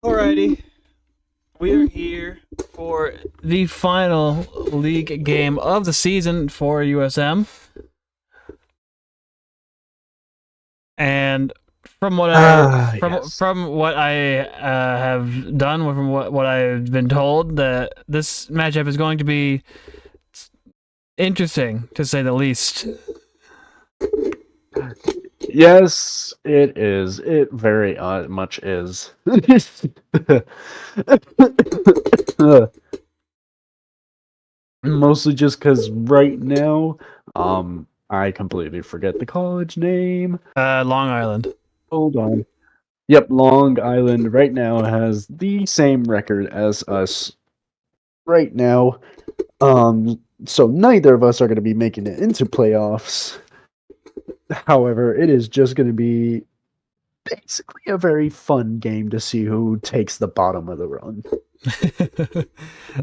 Alrighty, we are here for the final league game of the season for USM, and from what I from Yes. from what I have done, from what I've been told, that this matchup is going to be interesting to say the least. Yes, it is. It very much is. Mostly just because right now, I completely forget the college name. Long Island. Hold on. Yep, Long Island right now has the same record as us right now. So neither of us are going to be making it into playoffs. However, it is just going to be basically a very fun game to see who takes the bottom of the run.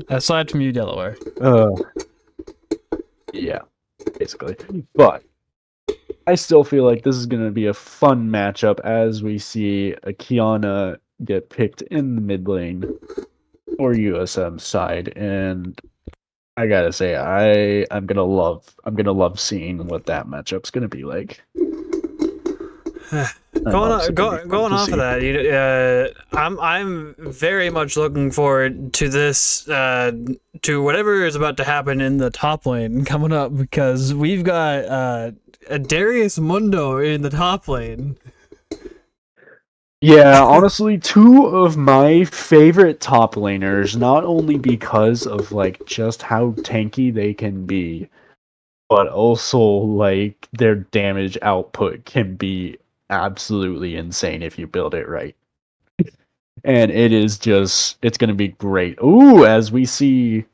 Aside from you, Delaware. Uh, yeah, basically. But I still feel like this is going to be a fun matchup as we see a Kiana get picked in the mid lane for USM side, and I gotta say, I'm gonna love seeing what that matchup's gonna be like. I'm honestly gonna be fun Going to off of see. that, I'm very much looking forward to this, to whatever is about to happen in the top lane coming up, because we've got a Darius Mundo in the top lane. Yeah, honestly, two of my favorite top laners, not only because of like just how tanky they can be, but also like their damage output can be absolutely insane if you build it right. And it's gonna be great. Ooh, as we see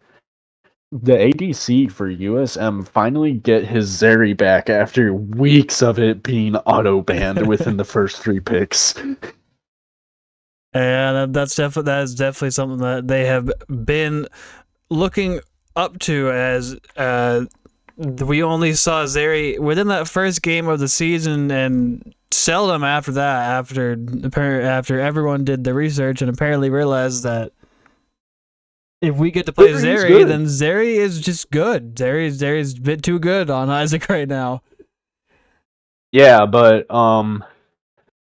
the ADC for USM finally get his Zeri back after weeks of it being auto banned within the first three picks. And that is definitely something that they have been looking up to, as we only saw Zeri within that first game of the season, and seldom after that. After everyone did the research and apparently realized that if we get to play He's Zeri, good. then Zeri is just good. Zeri's a bit too good on Isaac right now. Yeah, but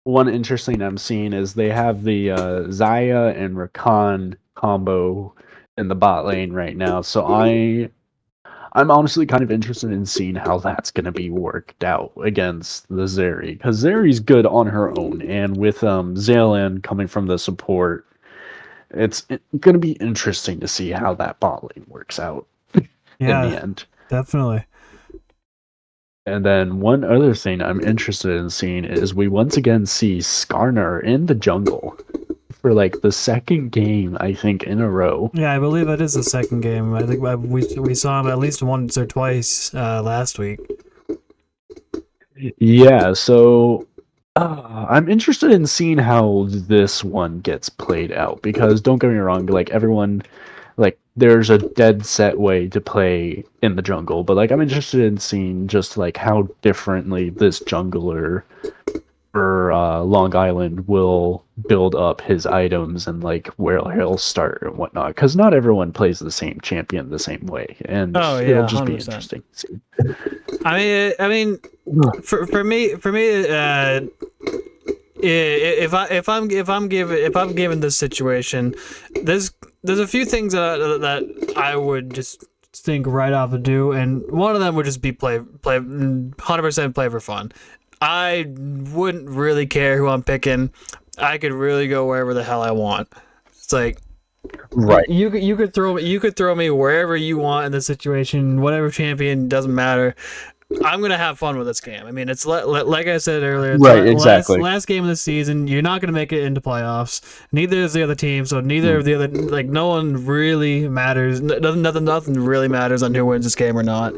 one interesting I'm seeing is they have the Zaya and Rakan combo in the bot lane right now. So I'm honestly kind of interested in seeing how that's going to be worked out against the Zeri, because Zeri's good on her own, and with Zalan coming from the support, it's going to be interesting to see how that bot lane works out in the Yeah, end. definitely. And then one other thing I'm interested in seeing is we once again see Skarner in the jungle for like the second game, I think, in a row. Yeah, I believe that is the second game. I think we saw him at least once or twice last week. Yeah, so I'm interested in seeing how this one gets played out, because don't get me wrong, like everyone, like there's a dead set way to play in the jungle, but like I'm interested in seeing just like how differently this jungler for Long Island will build up his items and like where he'll start and whatnot. Because not everyone plays the same champion the same way, and Oh it'll yeah, just be 100%. interesting to see. I mean, for me, if I'm given this situation, there's a few things that I would just think right off to do, and one of them would just be play 100% play for fun. I wouldn't really care who I'm picking. I could really go wherever the hell I want. It's like Right. you could throw me wherever you want in this situation, whatever champion, doesn't matter. I'm gonna have fun with this game. I mean, it's like I said earlier, it's Right. Exactly. last game of the season. You're not gonna make it into playoffs. Neither is the other team. So neither Mm. of the other, like, no one really matters. Nothing really matters on who wins this game or not.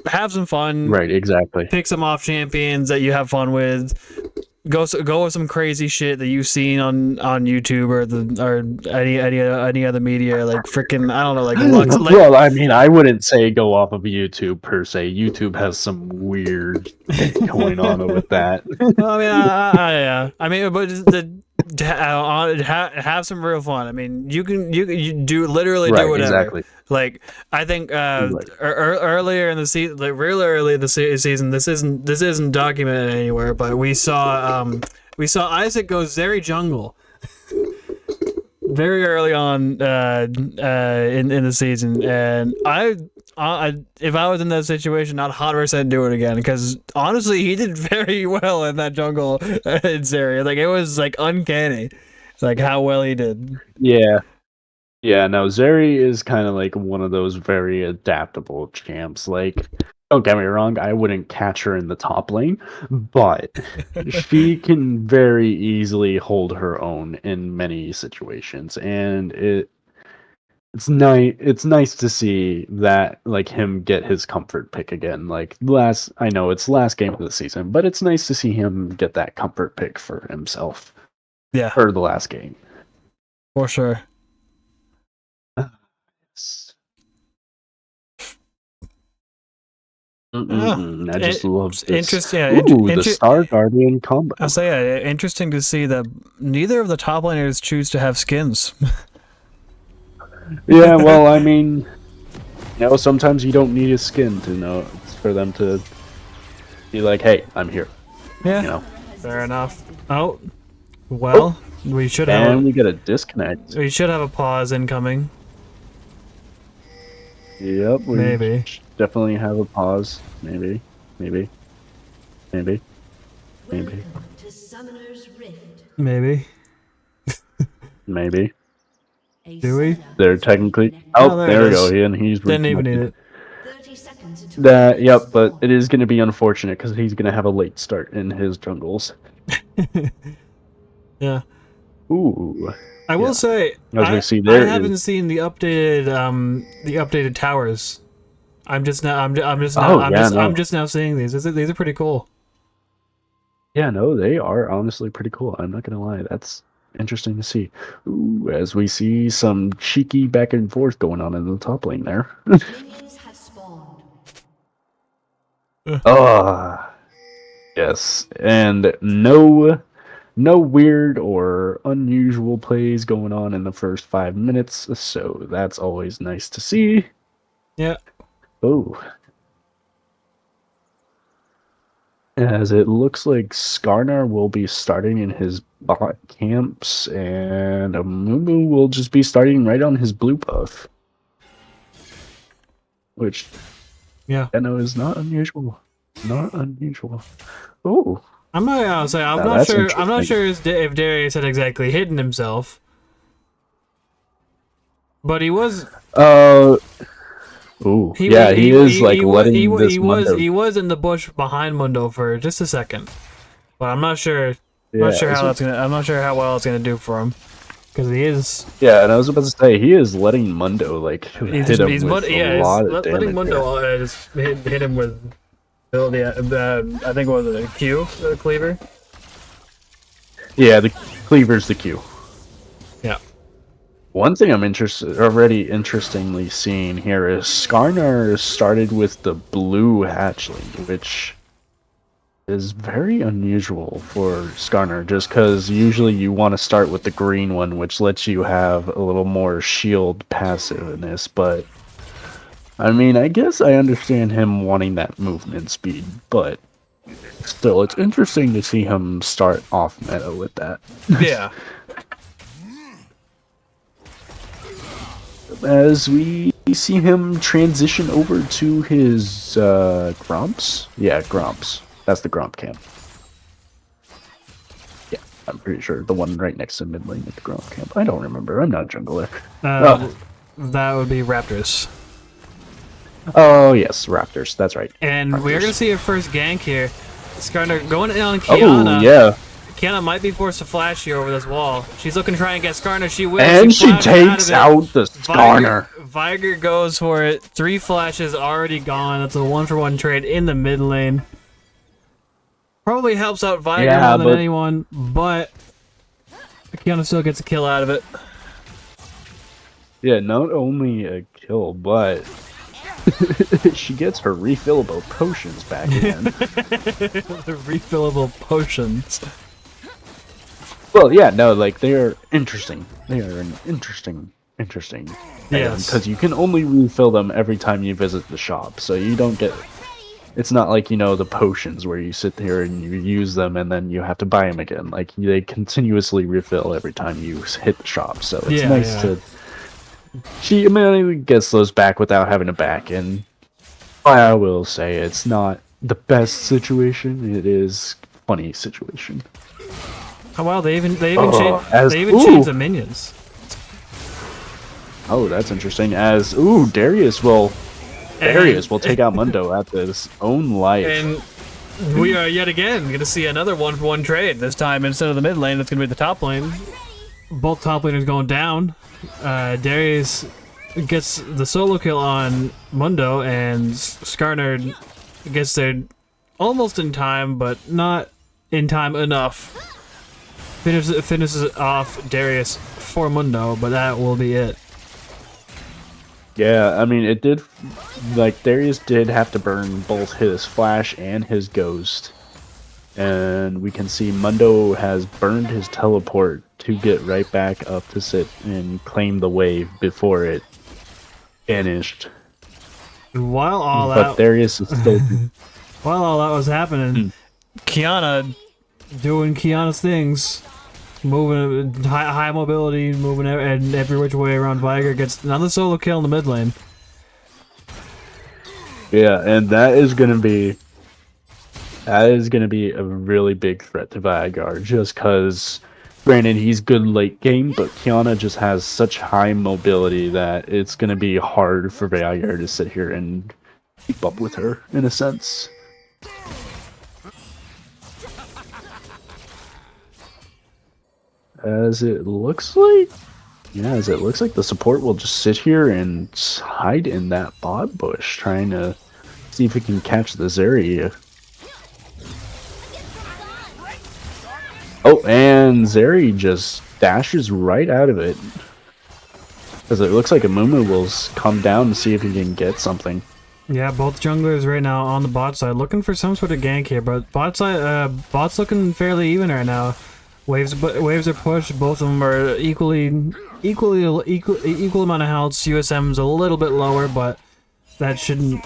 Have some fun. Right. Exactly. Pick some off champions that you have fun with. Go with some crazy shit that you've seen on YouTube or any other media, like freaking, I don't know, like Lux, like Well, I mean, I wouldn't say go off of YouTube per se. YouTube has some weird thing going on with that. well, I mean, yeah. I mean, but have some real fun. I mean, you do literally do Right, whatever. exactly. Like I think Right. earlier in the season, like real early in the season, this isn't documented anywhere, but we saw Isaac go Zeri jungle very early on in the season, and if I was in that situation, I'd 100% do it again because honestly, he did very well in that jungle in Zeri. Like it was like uncanny, like how well he did. Yeah. Yeah, no, Zeri is kind of like one of those very adaptable champs. Like, don't get me wrong, I wouldn't catch her in the top lane, but she can very easily hold her own in many situations, and it's nice to see that like him get his comfort pick again. Like I know it's last game of the season, but it's nice to see him get that comfort pick for himself Yeah, for the last game. for sure. Oh, I just love this. interesting. Yeah, Ooh, the Star Guardian combo. I'll say, yeah, interesting to see that neither of the top laners choose to have skins. Yeah, well, I mean, sometimes you don't need a skin to know for them to be like, "Hey, I'm here." Yeah, fair enough. Oh, well, we should have. And we get a disconnect. We should have a pause incoming. Yep, we Maybe. definitely have a pause. Maybe. Maybe. Maybe. Maybe. Do we? They're technically. Oh, there we go. And he's didn't even need it. Yep, but it is going to be unfortunate because he's going to have a late start in his jungles. Yeah. Ooh. I will say, I haven't seen the updated towers. I'm just now seeing these. These are pretty cool. Yeah, no, they are honestly pretty cool. I'm not gonna lie, that's interesting to see. Ooh, as we see some cheeky back and forth going on in the top lane there. Ah, yes, and no weird or unusual plays going on in the first 5 minutes, so that's always nice to see. Yeah. Oh. As it looks like Skarnar will be starting in his bot camps, and Amumu will just be starting right on his blue buff. Which, I know is not unusual. Not unusual. Oh. I'm not gonna say, I'm not sure if Darius had exactly hidden himself. But he was... Ooh, he is letting this Mundo... He was in the bush behind Mundo for just a second, but I'm not sure. I'm not sure how well it's gonna do for him, because he is. Yeah, and I was about to say he is letting Mundo hit him with a lot of damage. Letting Mundo just hit him with I think what was it, a Q, the cleaver. Yeah, the cleaver's the Q. Yeah. One thing I'm already interestingly seeing here is Skarnar started with the blue hatchling, which is very unusual for Skarnar, just because usually you want to start with the green one, which lets you have a little more shield passiveness, but I mean, I guess I understand him wanting that movement speed, but still, it's interesting to see him start off meta with that. Yeah. As we see him transition over to his Gromps. Yeah, Gromps. That's the Gromp camp. Yeah, I'm pretty sure the one right next to mid lane at the Gromp camp. I don't remember. I'm not a jungler. That would be Raptors. Oh yes, Raptors. That's right. And Raptors. We're gonna see a first gank here. Skarnar going in on Kiana. Oh yeah. Kiana might be forced to flash here over this wall. She's looking to try and get Skarnar. She will. And she takes out the Skarnar. Viger goes for it. 3 flashes already gone. That's a 1-for-1 trade in the mid lane. Probably helps out Viger more than anyone, but Kiana still gets a kill out of it. Yeah, not only a kill, but she gets her refillable potions back again. The refillable potions. Well, yeah, no, like they are interesting. They are an interesting. Yes. Because you can only refill them every time you visit the shop, so you don't get. It's not like, the potions where you sit here and you use them and then you have to buy them again. Like, they continuously refill every time you hit the shop, so it's nice to. She immediately gets those back without having to back, and I will say it's not the best situation. It is funny situation. Oh wow, they even Ooh. changed the minions. Oh, that's interesting. Darius will take out Mundo at his own life. And we are yet again going to see another 1-for-1 trade. This time, instead of the mid lane, it's going to be the top lane. Both top laners going down. Darius gets the solo kill on Mundo, and Skarner gets there almost in time, but not in time enough. Finishes off Darius for Mundo, but that will be it. Yeah, I mean, it did. Like, Darius did have to burn both his flash and his ghost. And we can see Mundo has burned his teleport to get right back up to sit and claim the wave before it vanished. While all but Darius is still. While all that was happening, Kiana doing Kiana's things. Moving high mobility, moving and every which way around. Viger gets another solo kill in the mid lane. Yeah, and that is gonna be a really big threat to Vigar, just because, granted, he's good late game, but Kiana just has such high mobility that it's gonna be hard for Vigar to sit here and keep up with her, in a sense. As it looks like the support will just sit here and hide in that bot bush, trying to see if it can catch the Zeri. Oh, and Zeri just dashes right out of it. Because it looks like Amumu will come down to see if he can get something. Yeah, both junglers right now on the bot side, looking for some sort of gank here, but bot's looking fairly even right now. Waves are pushed. Both of them are equal amount of health. USM's a little bit lower, but that shouldn't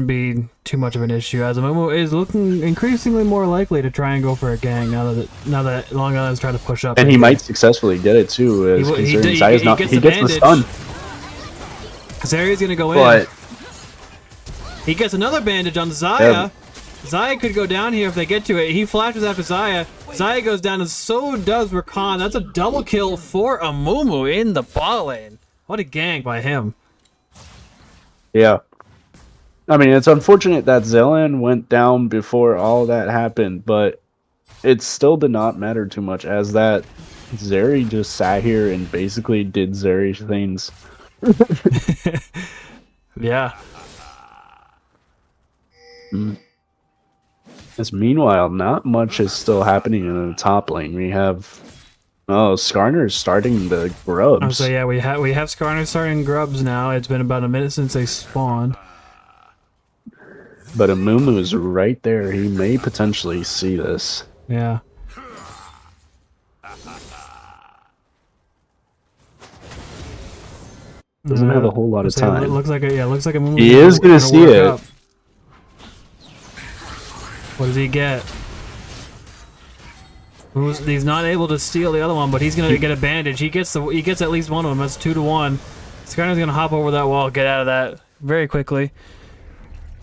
be too much of an issue. As Amumu is looking increasingly more likely to try and go for a gang now that Long Island's trying to push up. And he might successfully get it too. As he gets the stun. Zeri's gonna go in. He gets another bandage on Xayah. Yeah. Xayah could go down here if they get to it. He flashes after Xayah. Xayah goes down, and so does Rakan. That's a double kill for Amumu in the bot lane. What a gank by him. Yeah. I mean, it's unfortunate that Zelan went down before all that happened, but it still did not matter too much, as that Zeri just sat here and basically did Zeri things. Yeah. As meanwhile, not much is still happening in the top lane. We have Skarner's starting the grubs. So yeah, we have Skarner starting grubs now. It's been about a minute since they spawned. But Amumu is right there. He may potentially see this. Yeah. Doesn't have a whole lot of time. It looks like Amumu. He is gonna see it. Up. What does he get? He's not able to steal the other one, but he's gonna get a bandage. He gets at least one of them. That's 2-1. Skarner's gonna hop over that wall, get out of that very quickly.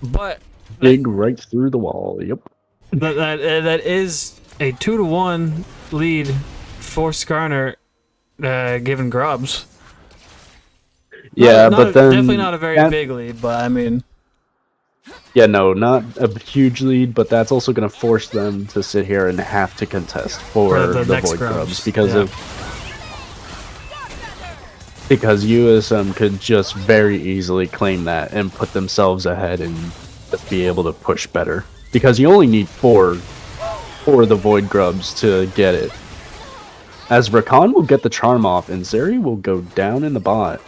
But dig right through the wall. Yep. That is a 2-1 lead for Skarner, given grubs. Yeah, but then definitely not a very big lead, but I mean. Yeah, no, not a huge lead, but that's also going to force them to sit here and have to contest for the Void Grubs because USM could just very easily claim that and put themselves ahead and just be able to push better. Because you only need 4 for the Void Grubs to get it. As Rakan will get the charm off and Zeri will go down in the bot.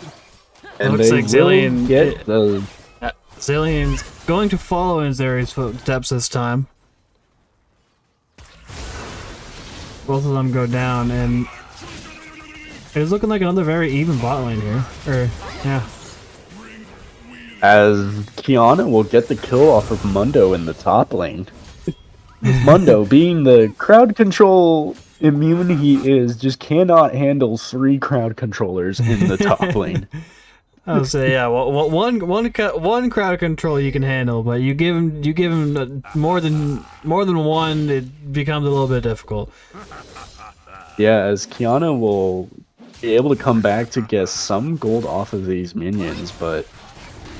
And looks like Zillion get the... Zillion's going to follow in Zeri's footsteps this time. both of them go down, and it's looking like another very even bot lane here. Yeah. As Kiana will get the kill off of Mundo in the top lane. Mundo, being the crowd control immune he is, just cannot handle 3 crowd controllers in the top lane. I would say, yeah. Well, one crowd control you can handle, but you give him more than one, it becomes a little bit difficult. Yeah, as Kiana will be able to come back to get some gold off of these minions, but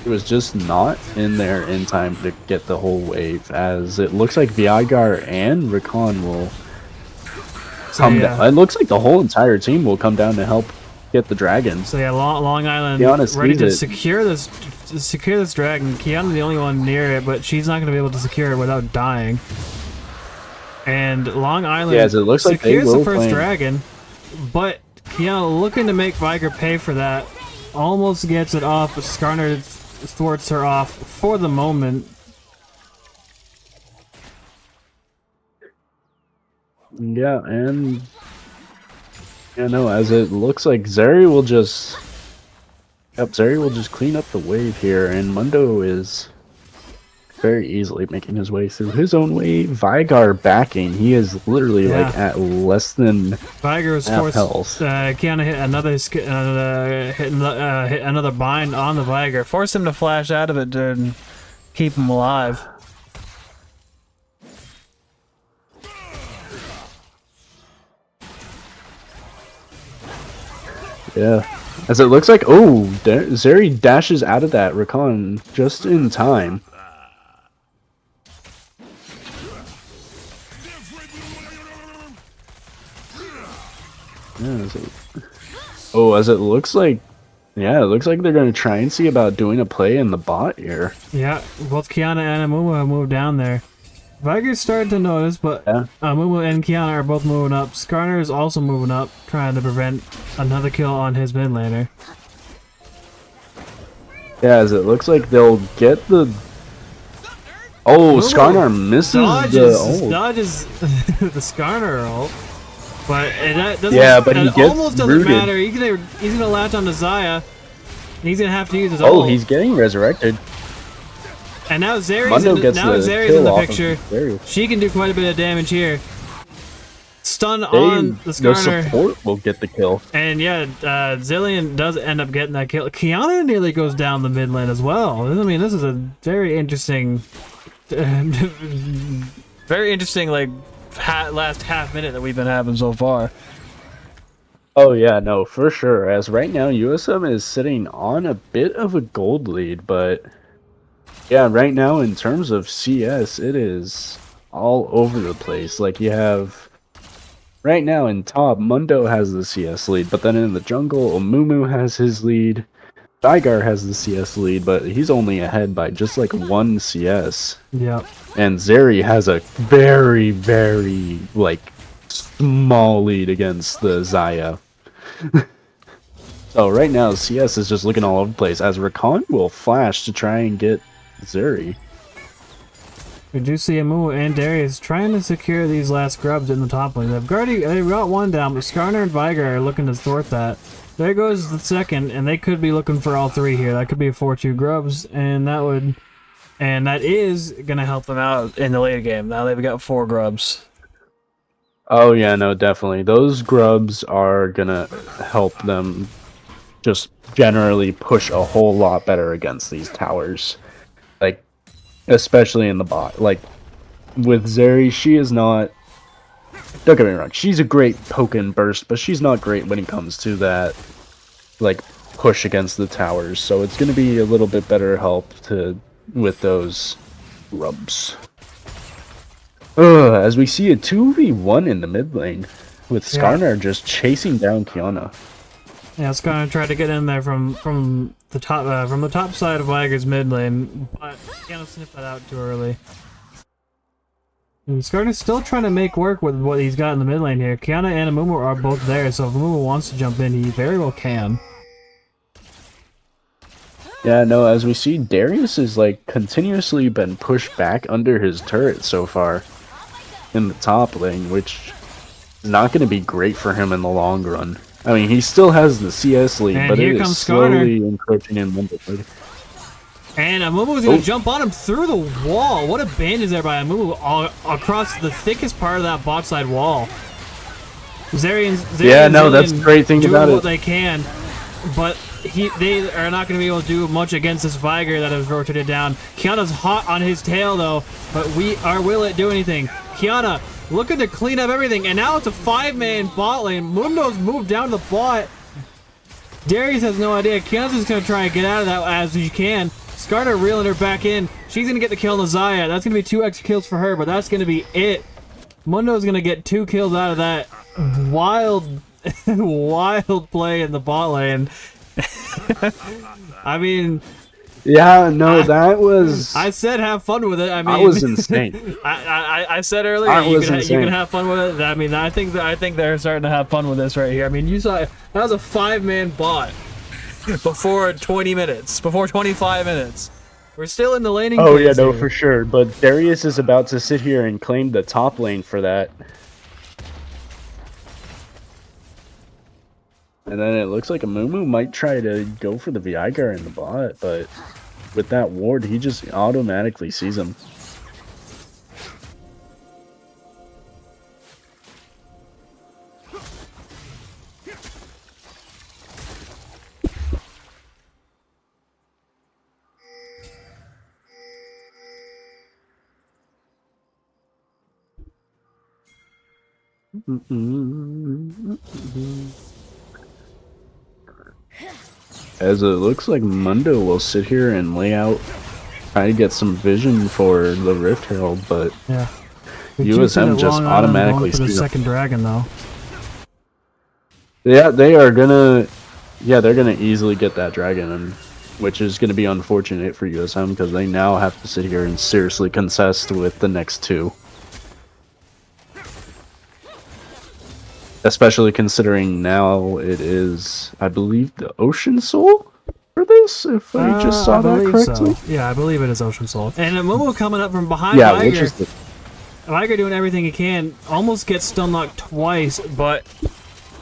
it was just not in there in time to get the whole wave, as it looks like Viagar and Rakan will come down. It looks like the whole entire team will come down to help get the dragon. So yeah, Long Island ready to secure this dragon. Kiana's the only one near it, but she's not going to be able to secure it without dying. And Long Island it looks like secures the first dragon, but Kiana looking to make Viger pay for that. Almost gets it off, but Skarner thwarts her off for the moment. Yeah, and as it looks like Zeri will just clean up the wave here, and Mundo is very easily making his way through his own wave. Vigar backing, he is literally like at less than Vigar was forced. Kiana hit another bind on the Vigar, forced him to flash out of it to keep him alive. Yeah, as it looks like, Zeri dashes out of that Rakan just in time. Yeah, as it looks like, it looks like they're gonna try and see about doing a play in the bot here. Yeah, both Kiana and Amumu have moved down there. Viger's starting to notice, but Amumu and Kiana are both moving up. Skarner is also moving up, trying to prevent another kill on his mid laner. Yeah, as it looks like they'll get the... Skarner misses dodges the Skarner ult. But that doesn't, but he it gets almost doesn't rooted. matter. He's gonna latch on to Xayah. He's gonna have to use his ult. He's getting resurrected. And now Zeri's in the picture. She can do quite a bit of damage here. Stun on the Skarner. The support will get the kill. And yeah, Zillion does end up getting that kill. Kiana nearly goes down the mid lane as well. I mean, this is a very interesting, like last half minute that we've been having so far. Oh yeah, no, for sure. As right now, USM is sitting on a bit of a gold lead, but yeah, right now in terms of CS, it is all over the place. Like you have, right now in top, Mundo has the CS lead, but then in the jungle, Amumu has his lead. Vigar has the CS lead, but he's only ahead by just like 1 CS. Yeah. And Zeri has a very, very, like, small lead against the Xayah. So right now, CS is just looking all over the place, as Rakan will flash to try and get Zeri. We do see Amumu and Darius trying to secure these last grubs in the top lane. They've got one down, but Skarner and Vigar are looking to thwart that. There goes the second, and they could be looking for all 3 here. That could be a 4-2 grubs, and that is gonna help them out in the later game. Now they've got 4 grubs. Oh yeah, no, definitely. Those grubs are gonna help them just generally push a whole lot better against these towers. Like, especially in the bot. Like, with Zeri, she is not... Don't get me wrong, she's a great poke and burst, but she's not great when it comes to that, like, push against the towers. So it's gonna be a little bit better help with those grubs. As we see a 2v1 in the mid lane, with Skarner just chasing down Kiana. Yeah, Skarner tried to get in there from the top side of Viger's mid lane, but Kiana sniffed that out too early. And Skarner's still trying to make work with what he's got in the mid lane here. Kiana and Amumu are both there, so if Amumu wants to jump in, he very well can. Yeah, no, as we see, Darius is, like, continuously been pushed back under his turret so far in the top lane, which not going to be great for him in the long run. I mean, he still has the CS lead, And but here it is comes Skarner. slowly encroaching in Mundo. And Amumu is going to jump on him through the wall. What a bandage there by Amumu all across the thickest part of that bot side wall. Zeri and that's the great thing about it. Doing what they can, but they are not going to be able to do much against this Viger that has rotated down. Kiana's hot on his tail though, but will it do anything? Kiana looking to clean up everything, and now it's a 5-man bot lane. Mundo's moved down to the bot. Darius has no idea. Kiana's just going to try and get out of that as he can. Skarner reeling her back in. She's going to get the kill on the Xayah. That's going to be 2 extra kills for her, but that's going to be it. Mundo's going to get 2 kills out of that wild play in the bot lane. I mean... Yeah, no, that was... I said have fun with it. I mean, that was insane. I said earlier you can have fun with it. I mean, I think they're starting to have fun with this right here. I mean, you saw that was a 5-man bot before 20 minutes, before 25 minutes. We're still in the laning. Oh yeah, no, for sure. But Darius is about to sit here and claim the top lane for that. And then it looks like Amumu might try to go for the Viagra in the bot, but with that ward, he just automatically sees him. As it looks like Mundo will sit here and lay out, try to get some vision for the Rift Herald, but yeah. USM just automatically sees the second dragon though. Yeah, they're gonna easily get that dragon, and which is gonna be unfortunate for USM because they now have to sit here and seriously contest with the next 2. Especially considering now it is, I believe, the Ocean Soul for this, if I just saw that correctly. So. Yeah, I believe it is Ocean Soul. And Momo coming up from behind Viger. Viger doing everything he can, almost gets stun locked twice, but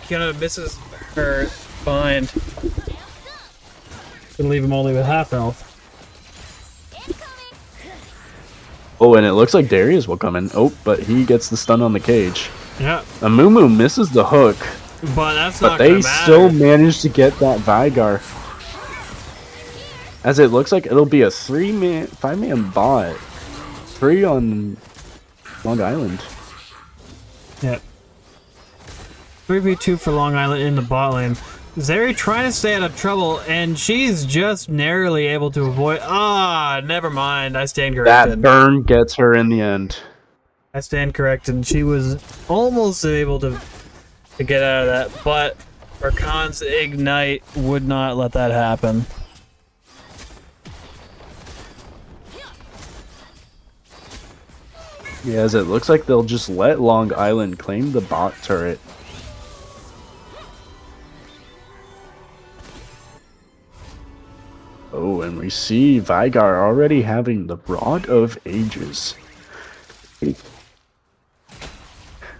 Kiana misses her bind. Gonna leave him only with half health. Oh, and it looks like Darius will come in. Oh, but he gets the stun on the cage. Yeah. Amumu misses the hook. But that's not gonna matter. But they still managed to get that Vigar. As it looks like it'll be a 5-man bot. 3 on Long Island. Yep. 3v2 for Long Island in the bot lane. Zeri trying to stay out of trouble, and she's just narrowly able to avoid... never mind. I stand corrected. That burn gets her in the end. I stand corrected. She was almost able to get out of that, but Rakan's Ignite would not let that happen. Yeah, as it looks like they'll just let Long Island claim the bot turret. Oh, and we see Vigar already having the Rod of Ages.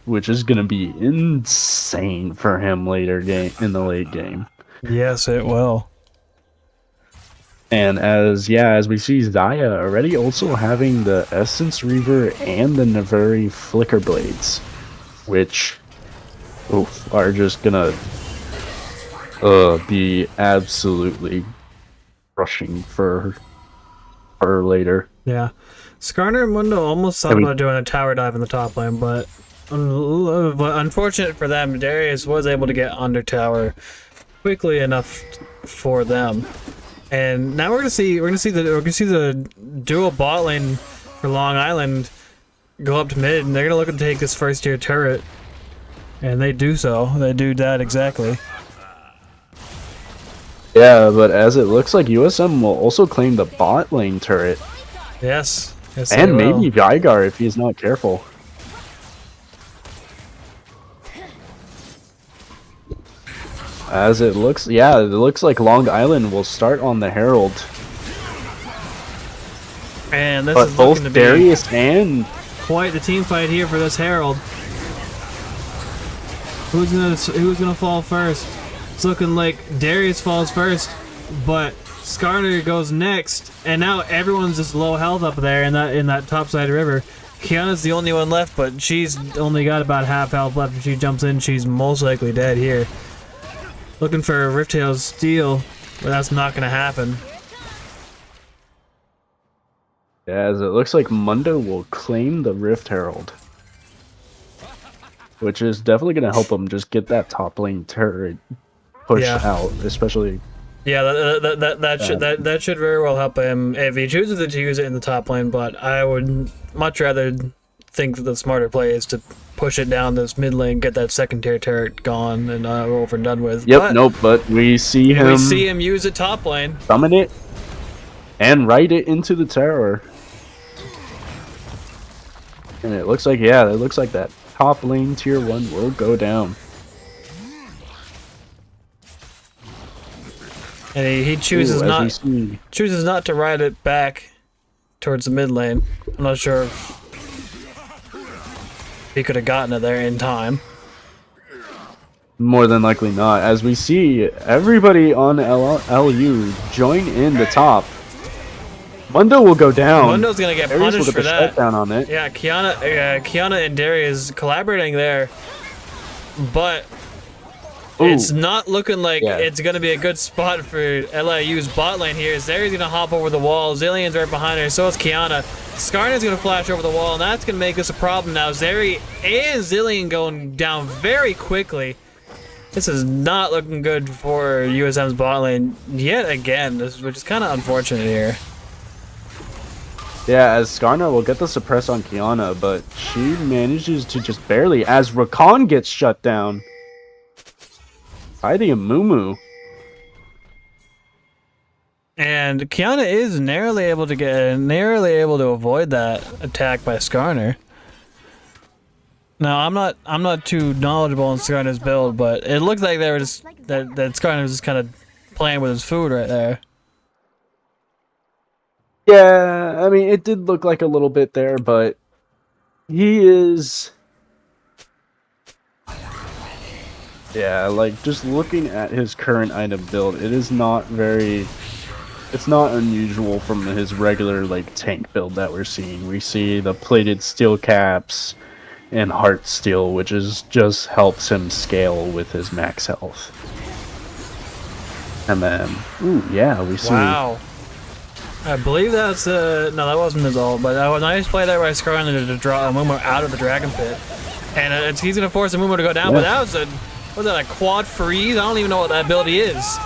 Which is going to be insane for him later in the late game. Yes, it will. And as we see Xayah already also having the Essence Reaver and the Navari Flicker Blades, which are just gonna be absolutely rushing for her later. Yeah. Skarner and Mundo almost thought about doing a tower dive in the top lane, but unfortunate for them, Darius was able to get under tower quickly enough for them. And now we're gonna see the dual bot lane for Long Island go up to mid, and they're gonna look to take this first tier turret. And they do so. They do that exactly. Yeah, but as it looks like USM will also claim the bot lane turret. Yes. Yes, and maybe Vigar if he's not careful. As it looks, it looks like Long Island will start on the Herald. And this but is both Darius and quite the team fight here for this Herald. Who's gonna fall first? It's looking like Darius falls first, but Skarner goes next, and now everyone's just low health up there in that topside river. Kiana's the only one left, but she's only got about half health left. If she jumps in, she's most likely dead here. Looking for a Rifttail's steal, but that's not gonna happen. Yeah, as it looks like Mundo will claim the Rift Herald, which is definitely going to help him just get that top lane turret pushed out, especially. Yeah, that should very well help him if he chooses to use it in the top lane. But I would much rather think that the smarter play is to push it down this mid lane, get that second tier turret gone and over and done with. Yep, but we see him use it top lane, summon it, and ride it into the tower. And it looks like, that top lane tier 1 will go down. And he chooses chooses not to ride it back towards the mid lane. I'm not sure if he could have gotten it there in time. More than likely not. As we see everybody on LU join in the top. Mundo will go down. Mundo's gonna get punished for that. Down on it. Yeah, Kiana and Darius collaborating there, but it's not looking like it's gonna be a good spot for LIU's bot lane here. Zeri's gonna hop over the wall. Zillion's right behind her. So is Kiana. Skarner's gonna flash over the wall, and that's gonna make us a problem now. Zeri and Zillion going down very quickly. This is not looking good for USM's bot lane yet again, which is kind of unfortunate here. Yeah, as Skarner will get the suppress on Kiana, but she manages to just barely, as Rakan gets shut down by the Amumu. And Kiana is narrowly able to avoid that attack by Skarner. Now I'm not too knowledgeable in Skarner's build, but it looked like they were just that Skarner was just kind of playing with his food right there. Yeah, I mean, it did look like a little bit there, but he is... Yeah, like, just looking at his current item build, it is not very... It's not unusual from his regular, like, tank build that we're seeing. We see the plated steel caps and heart steel, which is just helps him scale with his max health. And then, ooh, yeah, we see... Wow. I believe that's no, that wasn't his ult, but a nice play there by Skarner to draw Amumu out of the dragon pit, and he's gonna force Amumu to go down. But that was that a quad freeze? I don't even know what that ability is.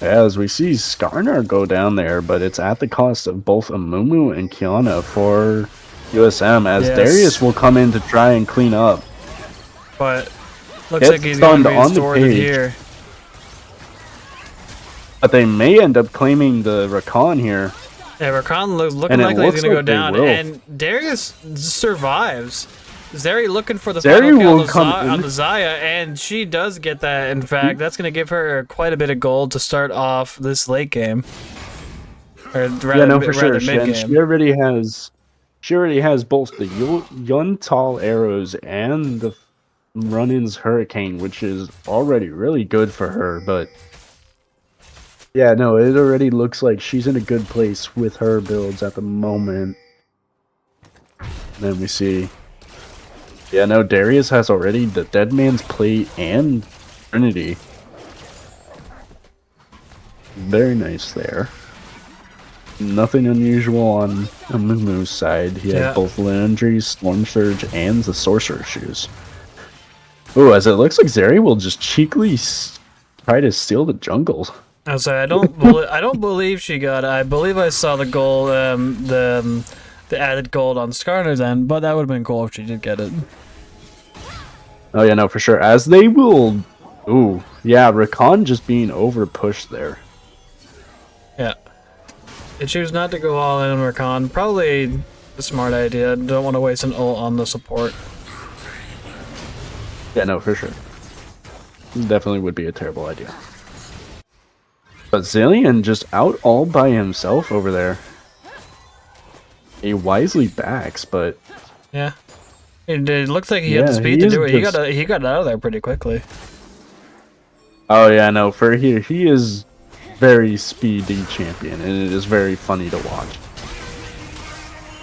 As we see Skarner go down there, but it's at the cost of both Amumu and Kiana for USM, as Darius will come in to try and clean up. But looks like he's going to be restored here. But they may end up claiming the Rakan here. Yeah, Rakan looking like he's going to go down. And Darius survives. Zeri looking for the final kill on the Xayah, and she does get that. In fact, that's going to give her quite a bit of gold to start off this late game. Or rather, for sure. She already has both the Yuntal arrows and the run-ins Hurricane, which is already really good for her, but yeah, no, it already looks like she's in a good place with her builds at the moment. And then we see, yeah, no, Darius has already the Dead Man's Plate and Trinity. Very nice there. Nothing unusual on Amumu's side. He had both Landry, Storm Surge, and the Sorcerer Shoes. Ooh, as it looks like Zeri will just cheekily try to steal the jungle. I'm sorry, I don't believe she got it. I believe I saw the gold, the added gold on Skarner's end, but that would have been cool if she did get it. Oh yeah, no, for sure. As they will, ooh, yeah, Rakan just being over pushed there. Yeah, they choose not to go all in on Rakan. Probably a smart idea. Don't want to waste an ult on the support. Yeah, no, for sure. Definitely would be a terrible idea. But Zillion just out all by himself over there. He wisely backs, but Yeah. It looks like he had the yeah, speed he to is do it. just... He got out of there pretty quickly. Oh yeah, no, for here, he is very speedy champion, and it is very funny to watch.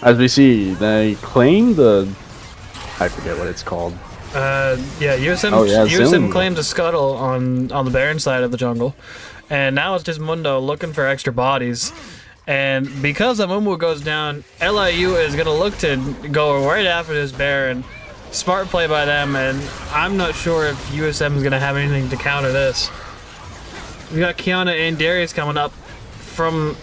As we see, they claim the... I forget what it's called. Yeah, USM, Oh, yeah, USM Zillion. claims a scuttle on the Baron side of the jungle. And now it's just Mundo looking for extra bodies. And because Amumu goes down, LIU is going to look to go right after this Baron. Smart play by them, and I'm not sure if USM is going to have anything to counter this. We got Kiana and Darius coming up from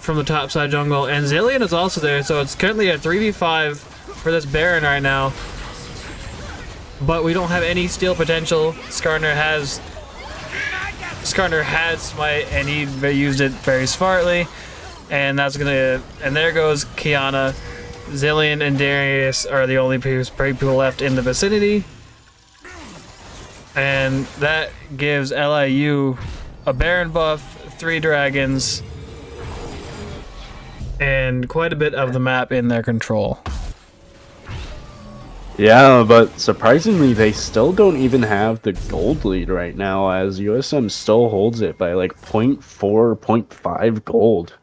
the top side jungle, and Zillion is also there, so it's currently a 3v5 for this Baron right now. But we don't have any steal potential. Skarner had Smite, and he used it very smartly. And that's gonna... And there goes Kiana. Zillion and Darius are the only people left in the vicinity. And that gives LIU a Baron buff, 3 dragons, and quite a bit of the map in their control. Yeah, but surprisingly, they still don't even have the gold lead right now, as USM still holds it by like 0.4, 0.5 gold.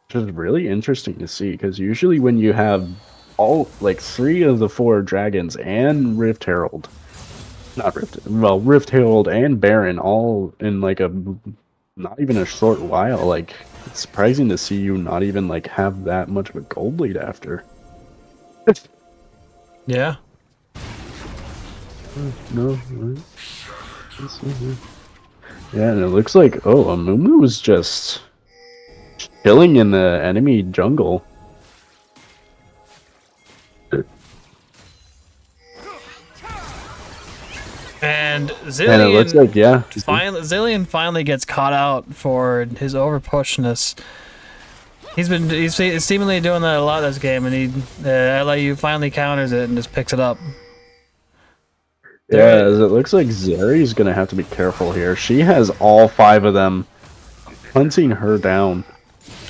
Which is really interesting to see, because usually when you have all, like, 3 of the 4 dragons and Rift Herald, Rift Herald and Baron all in like not even a short while, like, it's surprising to see you not even like have that much of a gold lead after. Yeah. No. Yeah, and it looks like, Amumu was just chilling in the enemy jungle. And Zillion, And it looks like, yeah. Zillion finally gets caught out for his overpushedness. He's seemingly doing that a lot this game, and LIU finally counters it and just picks it up. Yeah, as it looks like Zeri's gonna have to be careful here. She has all 5 of them hunting her down.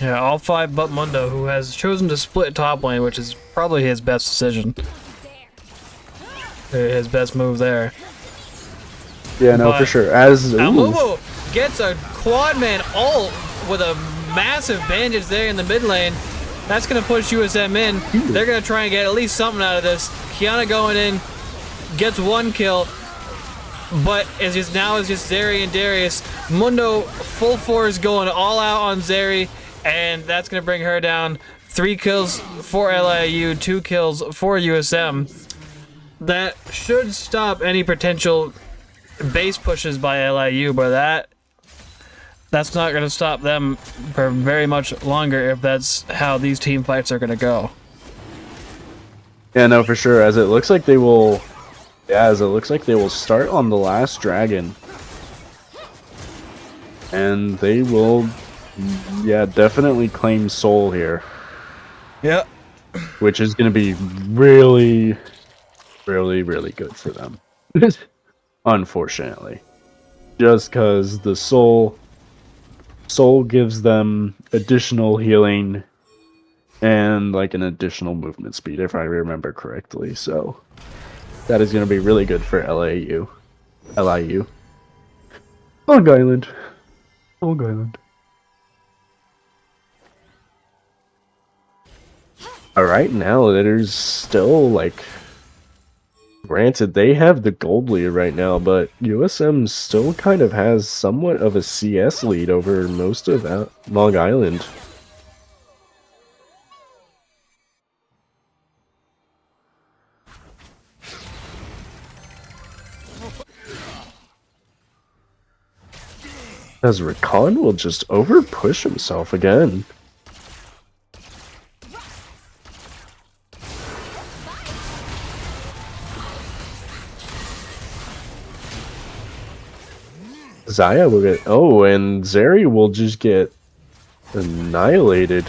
Yeah, all 5 but Mundo, who has chosen to split top lane, which is probably his best decision. His best move there. Yeah, no, for sure. As Amumu gets a quad man ult with a massive bandage there in the mid lane. That's gonna push USM in. They're gonna try and get at least something out of this. Kiana going in, gets 1 kill, but it's just Zeri and Darius. Mundo full force going all out on Zeri, and that's gonna bring her down. 3 kills for LIU, 2 kills for USM. That should stop any potential base pushes by LIU, but that's not going to stop them for very much longer if that's how these team fights are going to go. Yeah, no, for sure. As it looks like they will... Yeah, as it looks like they will start on the last dragon. And they will... Yeah, definitely claim soul here. Yeah. Which is going to be really, really, really good for them. Unfortunately. Just because the soul gives them additional healing and like an additional movement speed, if I remember correctly. So that is going to be really good for LIU. Long Island. Alright, now there's still like... Granted, they have the gold lead right now, but USM still kind of has somewhat of a CS lead over most of Long Island. As Rakan will just overpush himself again. Zaya will get... Oh, and Zeri will just get annihilated.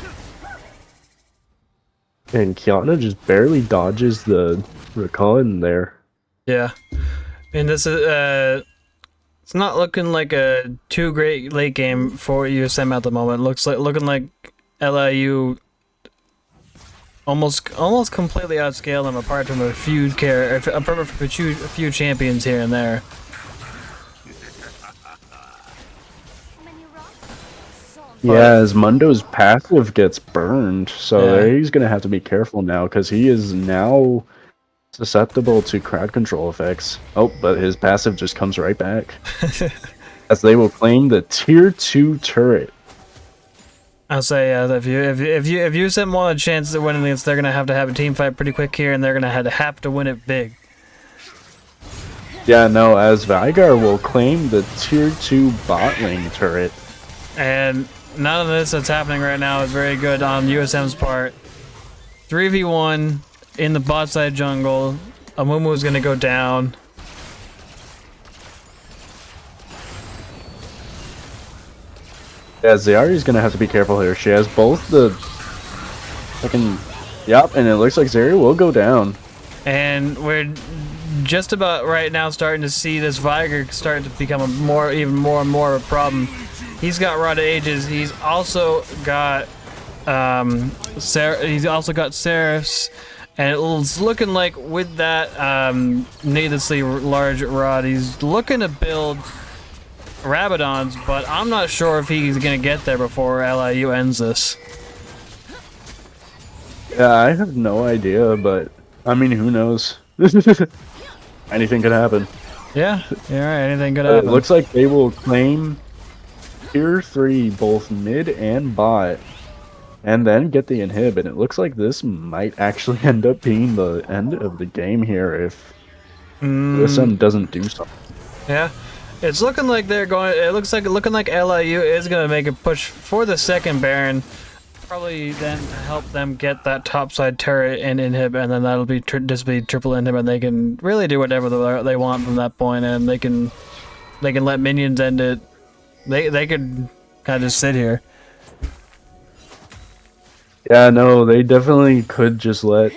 And Kiana just barely dodges the Rakan there. Yeah. And this is It's not looking like a too great late game for USM at the moment. Looking like LIU almost completely outscaled them apart from a few champions here and there. Yeah, as Mundo's passive gets burned, so he's gonna have to be careful now because he is now susceptible to crowd control effects. Oh, but his passive just comes right back. As they will claim the tier 2 turret. I'll say if USM want a chance of winning this, they're gonna have a team fight pretty quick here, and they're gonna have to win it big. Yeah, no, as Vigar will claim the tier 2 bot lane turret. And none of this that's happening right now is very good on USM's part. 3v1 in the bot side jungle. Amumu is gonna go down. Yeah, Zari's gonna have to be careful here. She has both the fucking... Yep, and it looks like Zari will go down. And we're just about right now starting to see this Vigar start to become even more and more of a problem. He's got Rod of Ages. He's also got Seraphs, and it's looking like with that needlessly large rod, he's looking to build Rabadons, but I'm not sure if he's gonna get there before LIU ends this. Yeah, I have no idea, but I mean, who knows? Anything could happen. Yeah, yeah, right. Anything could happen. It looks like they will claim tier 3 both mid and bot, and then get the inhib. And it looks like this might actually end up being the end of the game here if USM doesn't do something. Yeah, it's looking like they're going. It looks like LIU is going to make a push for the second Baron. Probably then help them get that topside turret and inhib, and then that'll be just be triple inhib, and they can really do whatever they want from that point, and they can let minions end it. They could kind of just sit here. Yeah, no, they definitely could just let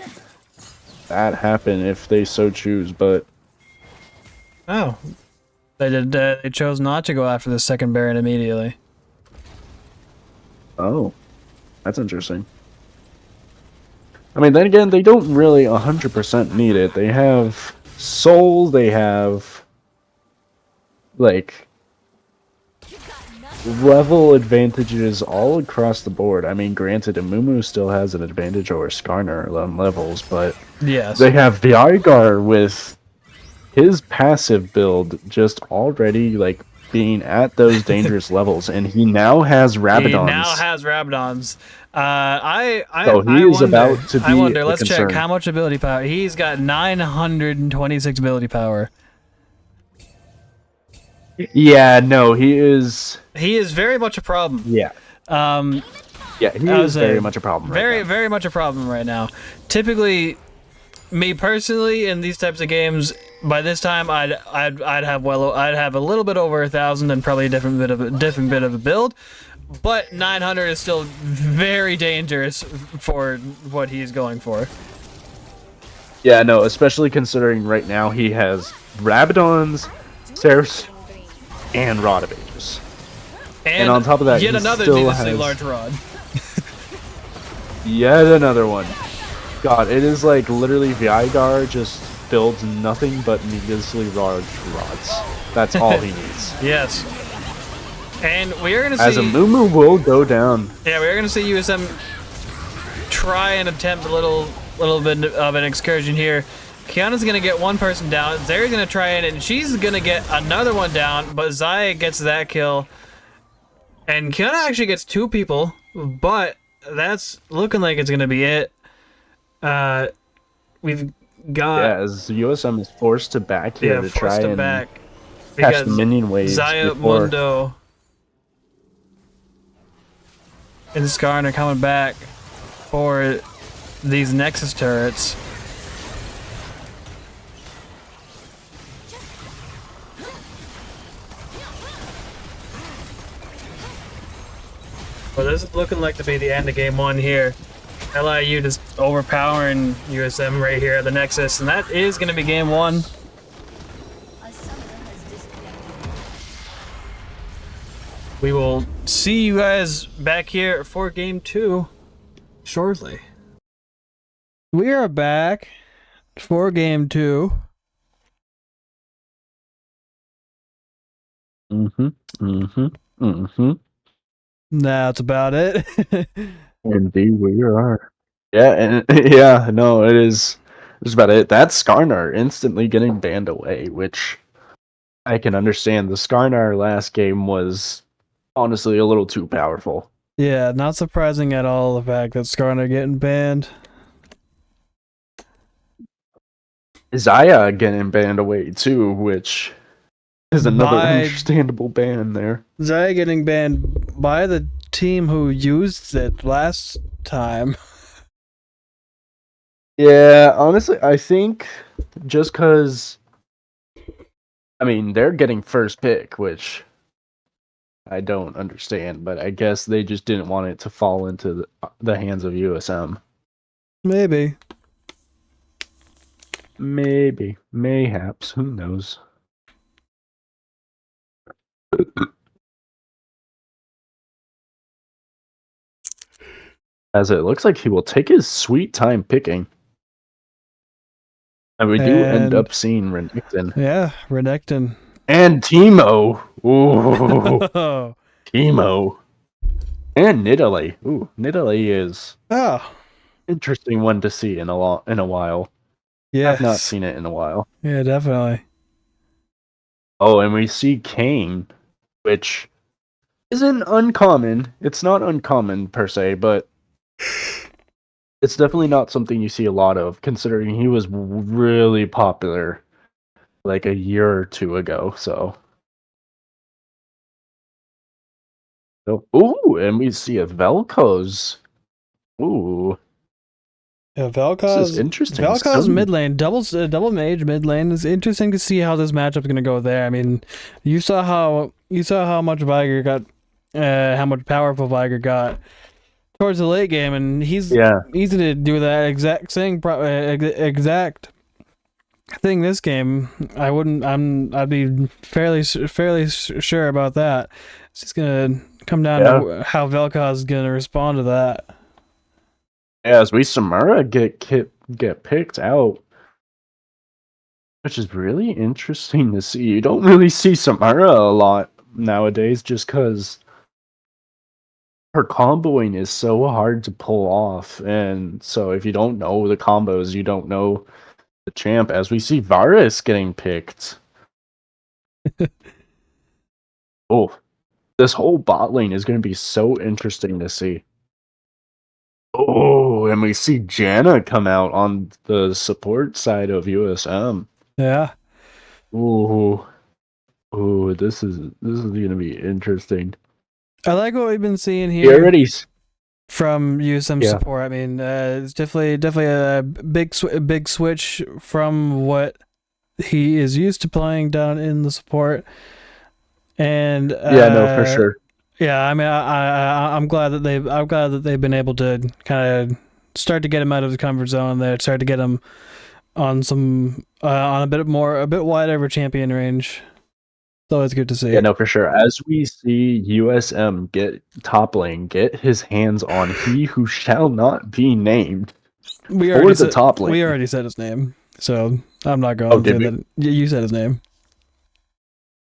that happen if they so choose, but oh, they did. They chose not to go after the second Baron immediately. Oh. That's interesting. I mean, then again, they don't really 100% need it. They have Soul, they have, like, level advantages all across the board. I mean, granted, Amumu still has an advantage over Skarner on levels, but yes, they have Vigar with his passive build just already, like, being at those dangerous levels, and he now has Rabadons. I wonder. Let's check how much ability power. He's got 926 ability power. Yeah, no, he is. He is very much a problem. Yeah. Yeah, he is very much a problem. Very much a problem right now. Typically, me personally, in these types of games, by this time I'd have a little bit over 1,000 and probably a different bit of a build, but 900 is still very dangerous for what he's going for. Yeah, no, especially considering right now he has Rabadons, Seraphs, and Rod of Ages. And on top of that, yet another needlessly large rod. Yet another one. God, it is like literally Vigar just builds nothing but needlessly large rods. That's all he needs. Yes. And we are going to see... As Amumu will go down. Yeah, we are going to see USM try and attempt a little bit of an excursion here. Kiana's going to get one person down. Zari's going to try it, and she's going to get another one down, but Zaya gets that kill. And Kiana actually gets 2 people, but that's looking like it's going to be it. We've got... Yeah, as USM is forced to back here to try and catch the minion waves Zaya, before... Mundo, and Skarn are coming back for these Nexus turrets. Well, this is looking like to be the end of game 1 here. LIU just overpowering USM right here at the Nexus, and that is going to be game 1. we will see you guys back here for game 2 shortly. We are back for game 2. That's about it. Indeed, we are. Yeah, and yeah, no, it is. That's about it. That's Skarnar instantly getting banned away, which I can understand. The Skarnar last game was honestly a little too powerful. Yeah, not surprising at all the fact that Skarner getting banned. Zaya getting banned away too, which is another By understandable ban there. Zaya getting banned by the team who used it last time. Yeah, honestly, I think just because, I mean, they're getting first pick, which I don't understand, but I guess they just didn't want it to fall into the hands of USM. Maybe. Maybe, mayhaps, who knows? As it looks like he will take his sweet time picking. And we do end up seeing Renekton. Yeah, Renekton. And Teemo. Ooh. Teemo. And Nidalee. Ooh, Nidalee is interesting one to see in a while. Yeah. I've not seen it in a while. Yeah, definitely. Oh, and we see Kane, which isn't uncommon. It's not uncommon per se, but it's definitely not something you see a lot of, considering he was really popular like a year or two ago. So, ooh, and we see a Vel'Koz. Ooh, Yeah, this is interesting. Vel'Koz mid lane, double mage mid lane is interesting to see how this matchup is going to go there. I mean, you saw how much Viger got, how much powerful Viger got towards the late game, and he's easy to do that exact thing this game. I'd be fairly sure about that. It's just gonna come down to how Vel'Koz is gonna respond to that. Yeah, as we Samara get picked out, which is really interesting to see. You don't really see Samara a lot nowadays, just because her comboing is so hard to pull off, and so if you don't know the combos, you don't know the champ. As we see Varus getting picked. Oh, this whole bot lane is going to be so interesting to see. Oh, and we see Janna come out on the support side of USM. Yeah. Ooh, this is going to be interesting. I like what we've been seeing here from USM support. I mean, it's definitely a big switch from what he is used to playing down in the support. And no, for sure. Yeah, I mean, I'm glad that they've been able to kind of start to get him out of the comfort zone there, start to get him on some on a bit wider champion range. It's always good to see. Yeah, no, for sure. As we see USM get top lane, get his hands on he who shall not be named. We already said his name, so I'm not going to say that. You said his name.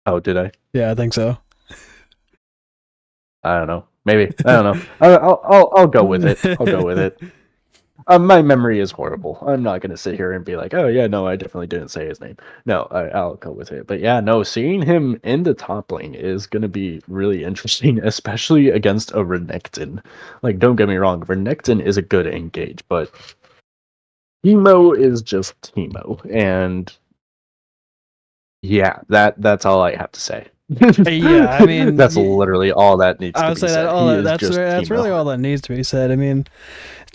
Oh, did I? Yeah, I think so. I don't know. Maybe. I don't know. I'll go with it. I'll go with it. My memory is horrible. I'm not going to sit here and be like, oh, yeah, no, I definitely didn't say his name. No, I'll go with it. But yeah, no, seeing him in the top lane is going to be really interesting, especially against a Renekton. Like, don't get me wrong, Renekton is a good engage, but Teemo is just Teemo. And yeah, that's all I have to say. Yeah, I mean, that's literally all that needs to be said. That's really all that needs to be said. I mean,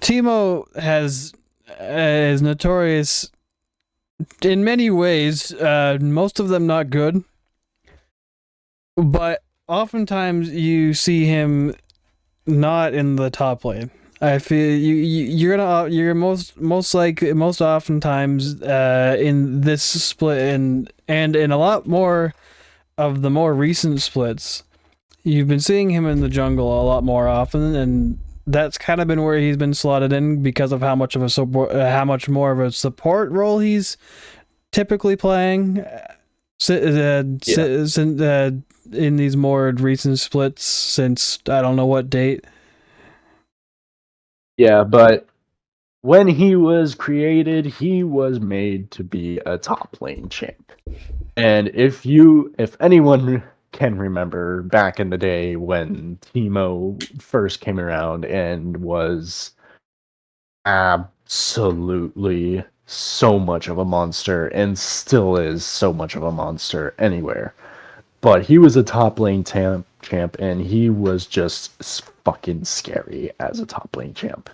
Teemo is notorious in many ways, most of them not good, but oftentimes you see him not in the top lane. I feel you're most oftentimes in this split and in a lot more of the more recent splits, you've been seeing him in the jungle a lot more often, and that's kind of been where he's been slotted in because of how much of a support, how much more of a support role he's typically playing. Yeah. In these more recent splits since I don't know what date. Yeah, but when he was created, he was made to be a top lane champ. And if anyone can remember back in the day when Teemo first came around and was absolutely so much of a monster and still is so much of a monster anywhere. But he was a top lane champ and he was just fucking scary as a top lane champ.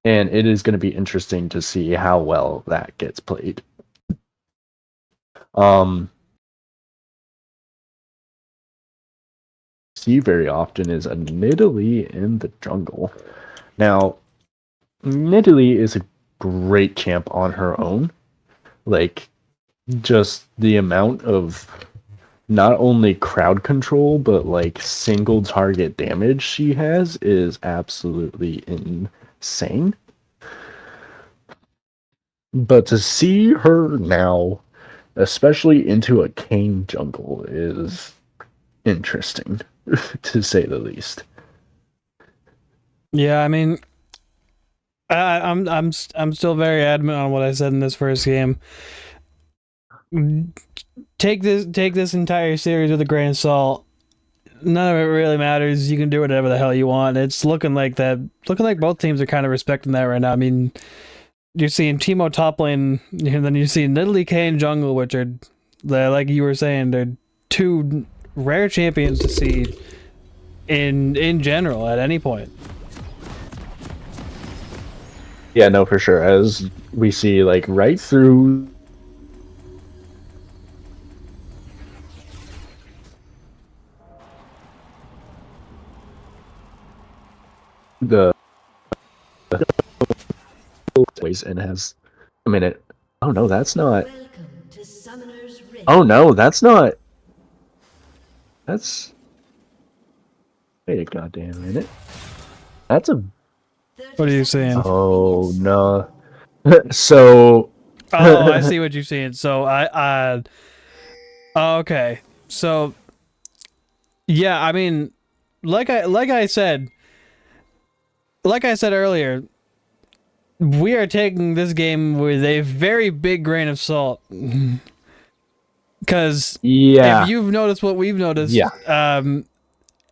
And it is going to be interesting to see how well that gets played. See very often is a Nidalee in the jungle. Now, Nidalee is a great champ on her own. Like, just the amount of not only crowd control, but like single target damage she has is absolutely insane. But to see her now, especially into a Kayn jungle, is interesting, to say the least. Yeah, I mean, I'm still very adamant on what I said in this first game. Take this entire series with a grain of salt. None of it really matters. You can do whatever the hell you want. It's looking like both teams are kind of respecting that right now. I mean, you're seeing Teemo top lane, and then you see Nidalee Kayn jungle, which are, like you were saying, they're two rare champions to see in general at any point. Yeah, no, for sure. As we see, like, right through the ways and has a minute. Oh no, that's not. Oh no, that's not. That's. Wait a goddamn minute. That's a. What are you saying? Oh no. So. Oh, I see what you're saying. So okay. So yeah, I mean, like I said earlier, we are taking this game with a very big grain of salt. Because yeah, if you've noticed what we've noticed, yeah,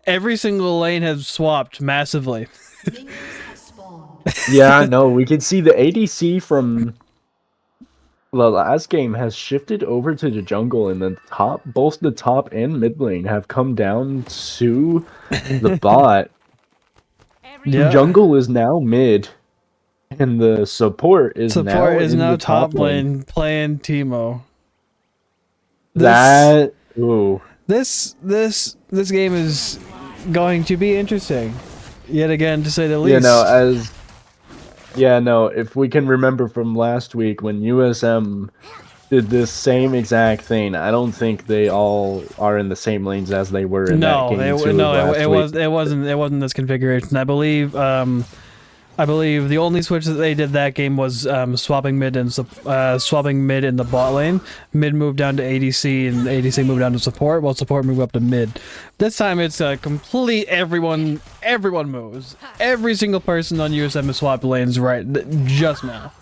every single lane has swapped massively. yeah. No, we can see the ADC from the last game has shifted over to the jungle, and the top, both the top and mid lane have come down to the bot. Yeah. Jungle is now mid, and the support is now top lane playing Teemo. That ooh. This game is going to be interesting, yet again, to say the least. If we can remember from last week when USM did this same exact thing, I don't think they all are in the same lanes as they were in that game. It wasn't this configuration. I believe the only switch that they did that game was swapping mid in the bot lane. Mid moved down to ADC, and ADC moved down to support, while support moved up to mid. This time it's a complete everyone moves. Every single person on USM has swapped lanes right just now.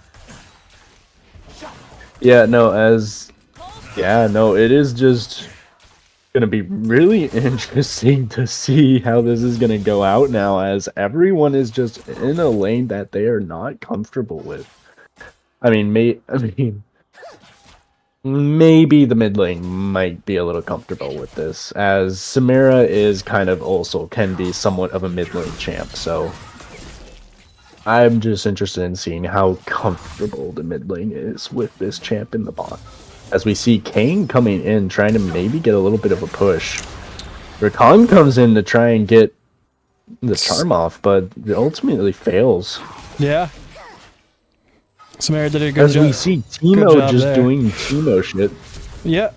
It is just gonna be really interesting to see how this is gonna go out now, as everyone is just in a lane that they are not comfortable with. Maybe the mid lane might be a little comfortable with this, as Samira is kind of also can be somewhat of a mid lane champ, so I'm just interested in seeing how comfortable the mid lane is with this champ in the bot. As we see Kayn coming in, trying to maybe get a little bit of a push. Rakan comes in to try and get the charm off, but it ultimately fails. Yeah. Samara did a good job. As we see Teemo just doing Teemo shit. Yeah.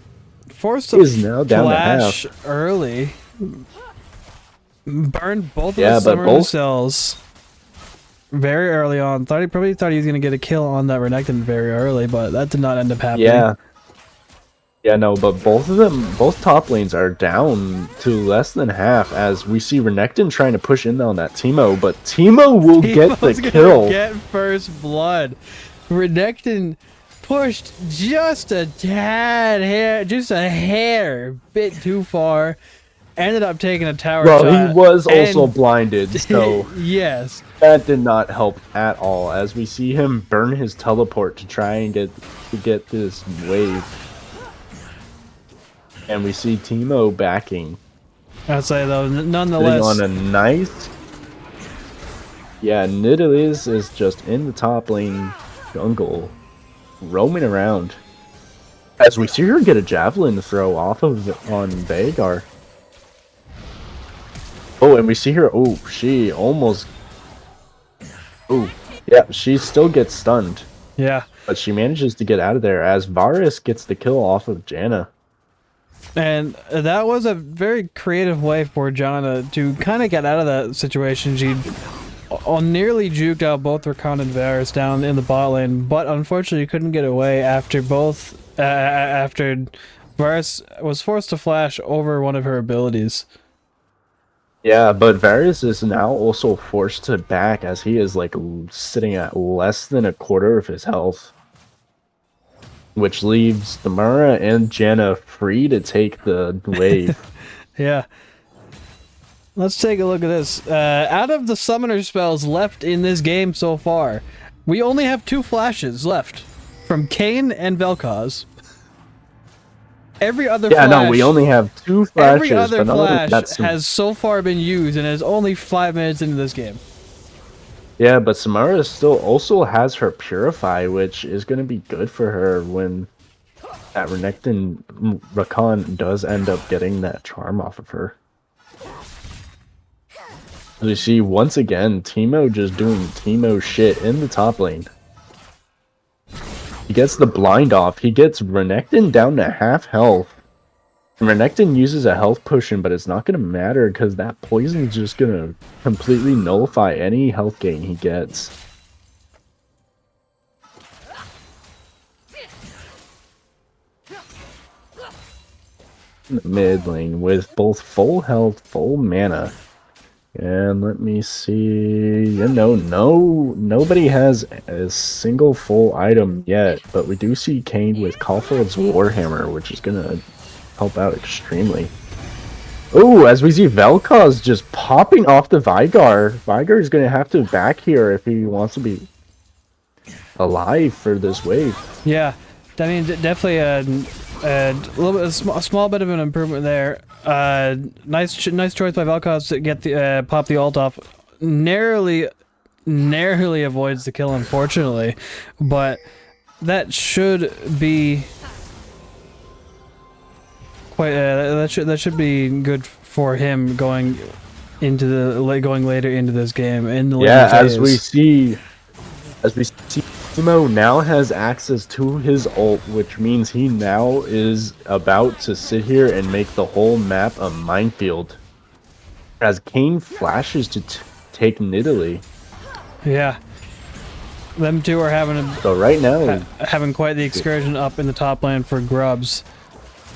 Forced to now down to half early. Burned both of the Yeah, but summoner both cells very early on. Probably thought he was gonna get a kill on that Renekton very early, but that did not end up happening. yeah. Yeah, no, but both of them, both top lanes are down to less than half as we see Renekton trying to push in on that Teemo, but Teemo will get the kill. Get first blood. Renekton pushed just a hair bit too far. Ended up taking a tower shot. Well, he was also blinded, so yes, that did not help at all. As we see him burn his teleport to try and get this wave. And we see Teemo backing. I'd say though, nonetheless, on a nice. Yeah, Nidalee is just in the top lane jungle, roaming around. As we see her get a javelin throw off of on Veigar. Oh, and we see her. Oh, she almost. Oh, yeah, she still gets stunned. Yeah, but she manages to get out of there as Varus gets the kill off of Janna. And that was a very creative way for Janna to kind of get out of that situation. She nearly juked out both Rakan and Varus down in the bot lane, but unfortunately couldn't get away after after Varus was forced to flash over one of her abilities. Yeah, but Varus is now also forced to back as he is like sitting at less than a quarter of his health. Which leaves Samara and Janna free to take the wave. Yeah. Let's take a look at this. Out of the summoner spells left in this game so far, we only have 2 flashes left from Kayn and Vel'Koz. Every other flash... Yeah, no, we only have 2 flashes. Every other flash has so far been used and is only 5 minutes into this game. Yeah, but Samara still also has her Purify, which is going to be good for her when that Renekton Rakan does end up getting that charm off of her. As you see, once again, Teemo just doing Teemo shit in the top lane. He gets the blind off. He gets Renekton down to half health. And Renekton uses a health potion, but it's not going to matter because that poison is just going to completely nullify any health gain he gets. In the mid lane with both full health, full mana. And let me see, you know, nobody has a single full item yet, but we do see Kayn with Caulfield's Warhammer, which is going to help out extremely. Oh, as we see Vel'Koz just popping off the Veigar. Veigar is going to have to back here if he wants to be alive for this wave. Yeah, I mean, definitely a little bit, a small bit of an improvement there. Nice choice by Vel'Koz to get the pop the ult off. Narrowly avoids the kill, unfortunately, but that should be quite. That should be good for him going into the going later into this game. In the as we see Teemo now has access to his ult, which means he now is about to sit here and make the whole map a minefield. As Kayn flashes to take Nidalee. Yeah. Them two are having right now having quite the excursion up in the top lane for Grubs.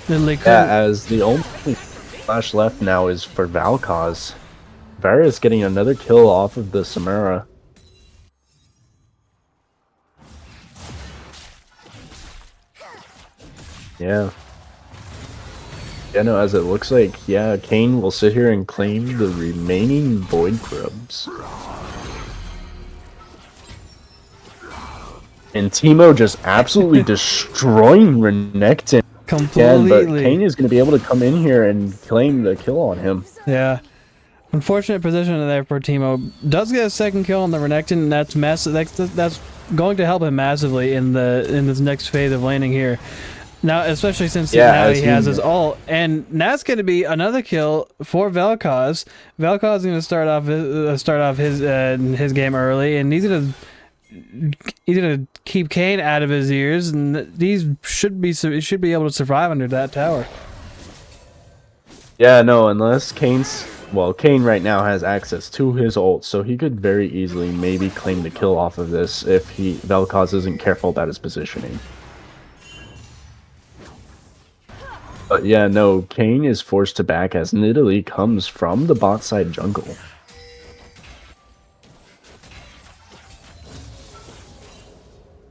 As the only flash left now is for Vel'Koz. Varus getting another kill off of the Samara. Yeah. Yeah, no, as it looks like, yeah, Kayn will sit here and claim the remaining Void Grubs. And Teemo just absolutely destroying Renekton. Completely. But Kayn is going to be able to come in here and claim the kill on him. Yeah. Unfortunate position there for Teemo. Does get a second kill on the Renekton, and that's massive. That's going to help him massively in this next phase of laning here. Now, especially since now he has his ult, and that's going to be another kill for Vel'Koz. Vel'Koz is going to start off his game early, and he's going to keep Kayn out of his ears, and these should be able to survive under that tower. Yeah, no, unless Kayn's well, Kane right now has access to his ult, so he could very easily maybe claim the kill off of this if Vel'Koz isn't careful about his positioning. But yeah, no, Kane is forced to back as Nidalee comes from the bot side jungle.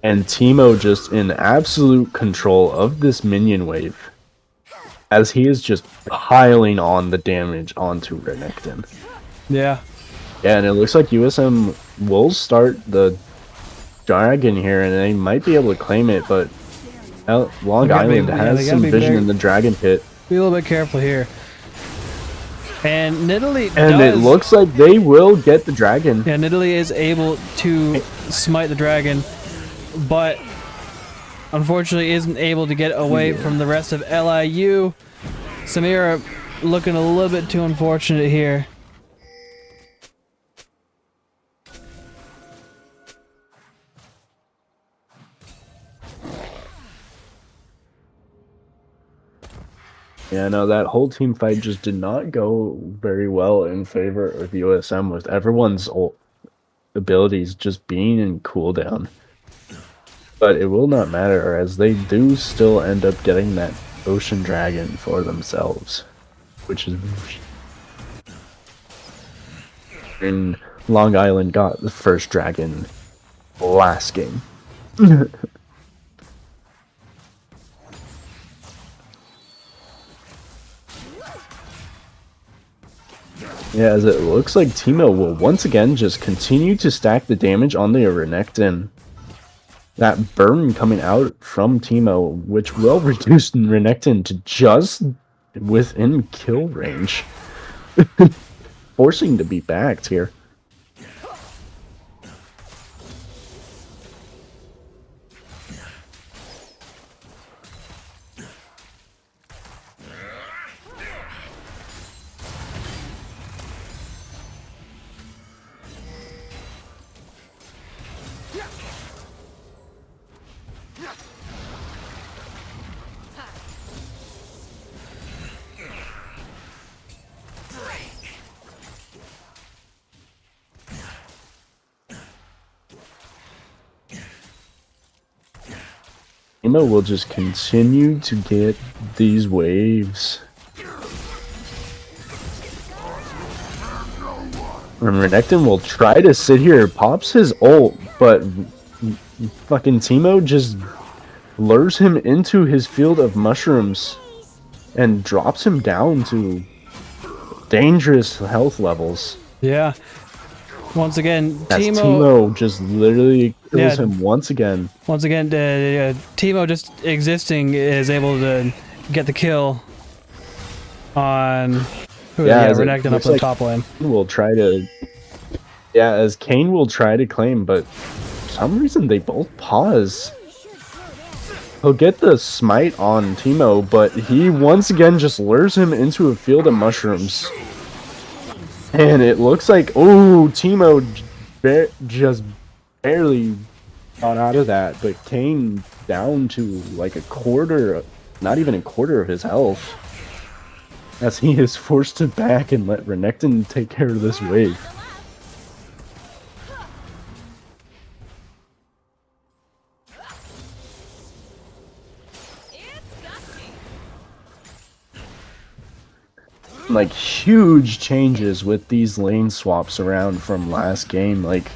And Teemo just in absolute control of this minion wave, as he is just piling on the damage onto Renekton. Yeah. Yeah, and it looks like USM will start the dragon here, and they might be able to claim it, but Long Island has some vision in the dragon pit. Be a little bit careful here. And Nidalee it looks like they will get the dragon. Yeah, Nidalee is able to smite the dragon, but unfortunately isn't able to get away from the rest of LIU. Samira looking a little bit too unfortunate here. Yeah, no, that whole team fight just did not go very well in favor of USM, with everyone's abilities just being in cooldown. But it will not matter, as they do still end up getting that Ocean Dragon for themselves, which is... And Long Island got the first dragon last game. Yeah, as it looks like Teemo will once again just continue to stack the damage on the Renekton. That burn coming out from Teemo, which will reduce Renekton to just within kill range. Forcing to be backed here. Teemo will just continue to get these waves. And Renekton will try to sit here, pops his ult, but fucking Teemo just lures him into his field of mushrooms and drops him down to dangerous health levels. Yeah. Once again, Teemo just literally kills him once again. Once again, Teemo just existing is able to get the kill on Renekton up the top lane. Will try to, as Kane will try to claim, but for some reason they both pause. He'll get the smite on Teemo, but he once again just lures him into a field of mushrooms. And it looks like, oh, Teemo just barely got out of that, but Kane down to like a quarter, not even a quarter of his health, as he is forced to back and let Renekton take care of this wave. Like, huge changes with these lane swaps around from last game. Like,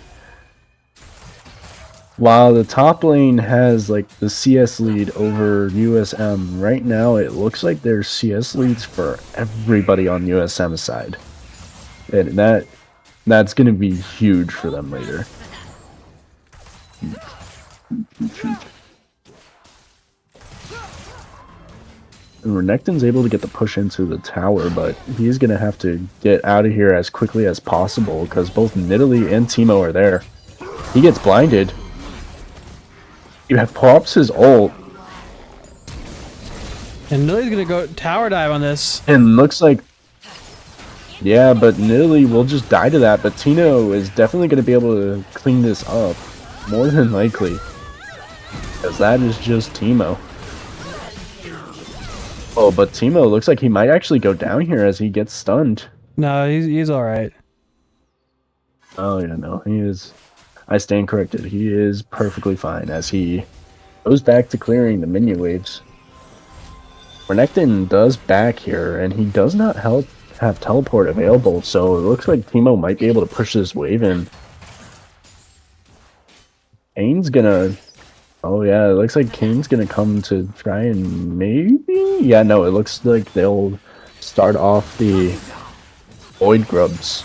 while the top lane has like the CS lead over USM, right now it looks like there's CS leads for everybody on USM's side. And that's gonna be huge for them later. And Renekton's able to get the push into the tower, but he's going to have to get out of here as quickly as possible because both Nidalee and Teemo are there. He gets blinded. He pops his ult. And Nidalee's going to go tower dive on this. And looks like... Yeah, but Nidalee will just die to that, but Teemo is definitely going to be able to clean this up. More than likely. Because that is just Teemo. Oh, but Teemo looks like he might actually go down here as he gets stunned. No, he's all right. Oh yeah, no, he is. I stand corrected. He is perfectly fine as he goes back to clearing the minion waves. Renekton does back here, and he does not have teleport available, so it looks like Teemo might be able to push this wave in. Kane's gonna... Oh yeah, it looks like Kane's gonna come to try and maybe... Yeah, no, it looks like they'll start off the Void Grubs.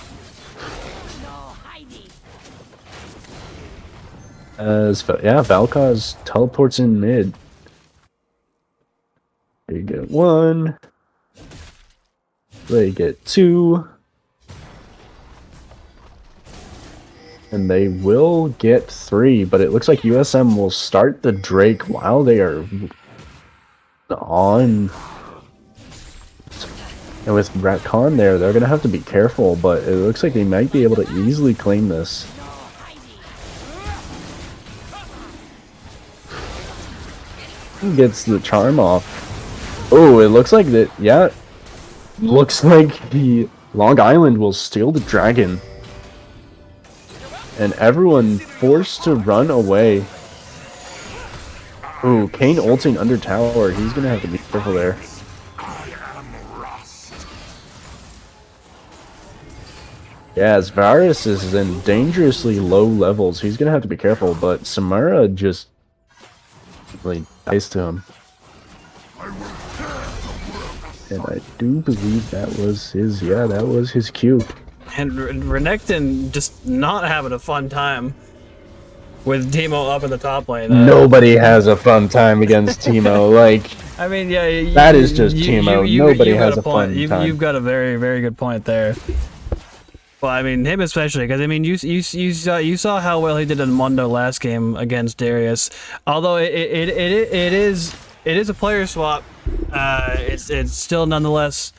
Yeah, Valkaz teleports in mid. They get 1. They get 2. And they will get 3, but it looks like USM will start the Drake while they are on. And with Ratcon there, they're going to have to be careful, but it looks like they might be able to easily claim this. He gets the charm off. Oh, it looks like that, yeah. Looks like the Long Island will steal the dragon. And everyone forced to run away. Ooh, Kane ulting under tower. He's going to have to be careful there. Yeah, as Varus is in dangerously low levels, he's going to have to be careful, but Samara just like dies to him. And I do believe that was his, yeah, that was his cue. And Renekton just not having a fun time with Teemo up in the top lane. Nobody has a fun time against Teemo. Like, I mean, yeah, that is just Teemo. Nobody has a fun time. You've got a very, very good point there. Well, I mean, him especially, because I mean, you saw how well he did in Mundo last game against Darius. Although it is a player swap, it's still nonetheless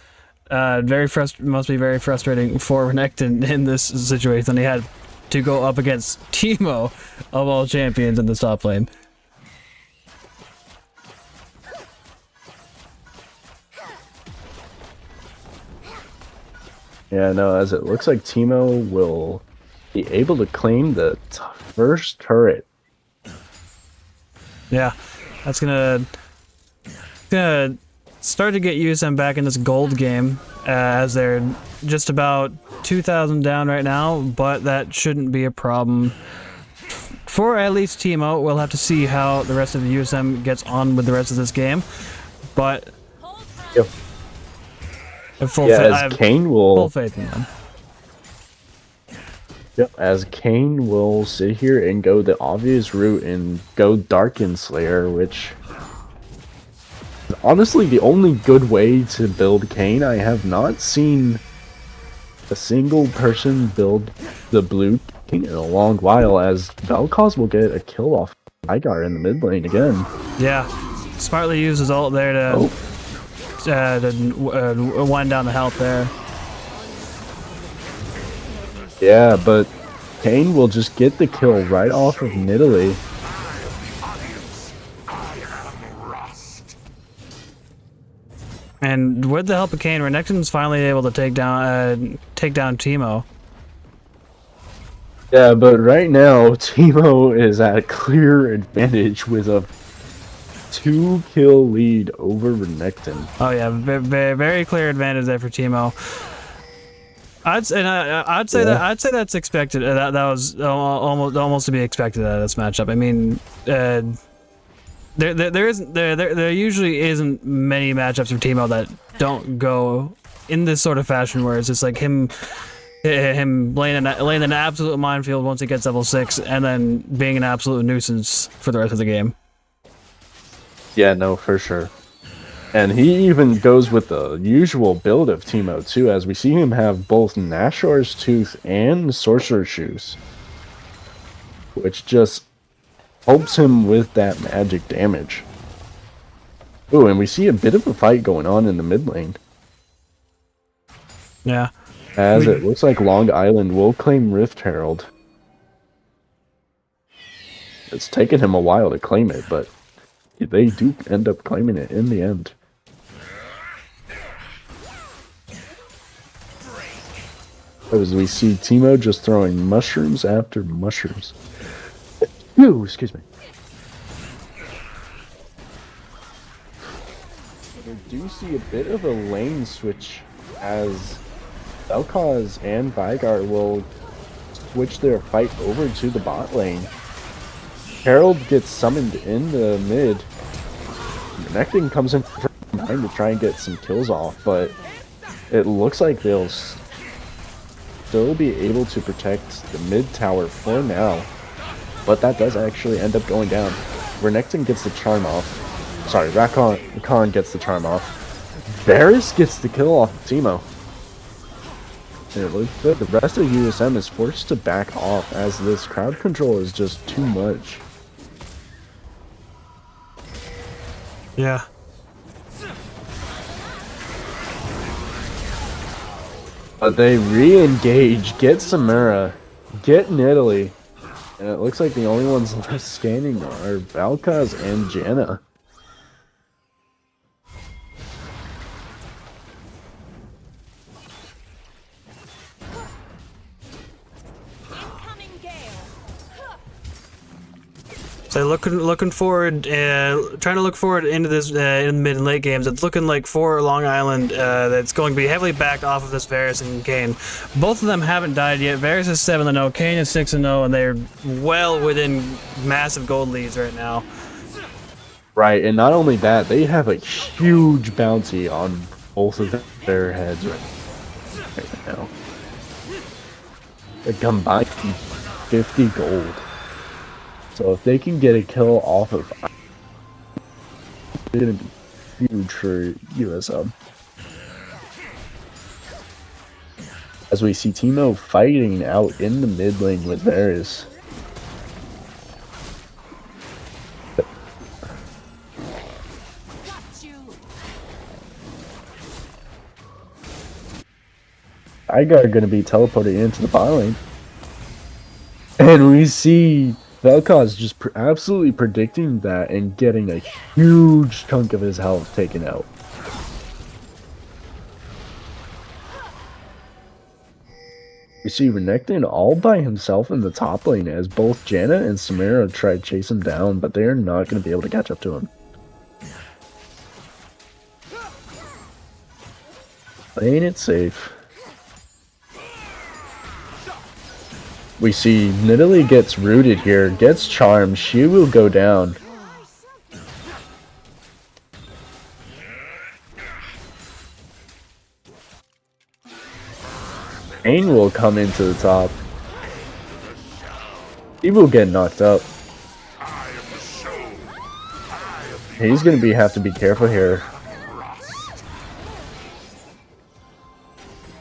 must be very frustrating for Renekton in this situation. He had to go up against Teemo of all champions in the top lane. Yeah, no, as it looks like Teemo will be able to claim the first turret. Yeah, that's gonna start to get USM back in this gold game, as they're just about 2,000 down right now, but that shouldn't be a problem for at least Teemo. We'll have to see how the rest of the USM gets on with the rest of this game, but yep. As Kane will full faith in them. Yep, as Kane will sit here and go the obvious route and go Darkin Slayer, which is honestly the only good way to build Kane. I have not seen a single person build the blue King in a long while, as Valkaz will get a kill off Igar in the mid lane again. Yeah, smartly used his ult there to wind down the health there. Yeah, but Kane will just get the kill right off of Nidalee. And with the help of Kane, Renekton's finally able to take down Teemo. Yeah, but right now Teemo is at a clear advantage with a 2-kill lead over Renekton. Oh yeah, very clear advantage there for Teemo. I'd say that's expected. That was almost to be expected out of this matchup. I mean, there usually isn't many matchups for Teemo that don't go in this sort of fashion, where it's just like him laying an absolute minefield once he gets level 6, and then being an absolute nuisance for the rest of the game. Yeah, no, for sure. And he even goes with the usual build of Teemo too, as we see him have both Nashor's Tooth and Sorcerer's Shoes, which just helps him with that magic damage. Ooh, and we see a bit of a fight going on in the mid lane. Yeah. As it looks like Long Island will claim Rift Herald. It's taken him a while to claim it, but they do end up claiming it in the end. As we see Timo just throwing mushrooms after mushrooms. Ooh, excuse me. We do see a bit of a lane switch as Vel'Koz and Veigar will switch their fight over to the bot lane. Harold gets summoned in the mid. Renekton comes in from behind to try and get some kills off, but it looks like they'll still be able to protect the mid tower for now. But that does actually end up going down. Renekton gets the charm off. Sorry, Rakan gets the charm off. Varus gets the kill off of Timo. And it looks good. The rest of USM is forced to back off as this crowd control is just too much. Yeah. But they re-engage, get Samara, get Nidalee, and it looks like the only ones left standing are Vel'Koz and Janna. So looking forward, trying to look forward into this in the mid and late games. It's looking like for Long Island that's going to be heavily backed off of this Varus and Kayn. Both of them haven't died yet. Varus is 7-0, Kayn is 6-0, and they're well within massive gold leads right now. Right, and not only that, they have a huge bounty on both of their heads right now. A combined 50 gold. So if they can get a kill off of, it's going to be huge for USM. As we see Timo fighting out in the mid lane with Varus. Veigar going to be teleported into the bot lane. And we see Vel'Koz just absolutely predicting that and getting a huge chunk of his health taken out. We see Renekton all by himself in the top lane as both Janna and Samara try to chase him down, but they're not going to be able to catch up to him. Playing it safe. We see Nidalee gets rooted here, gets charmed, she will go down. Ain will come into the top. He will get knocked up. He's going to have to be careful here.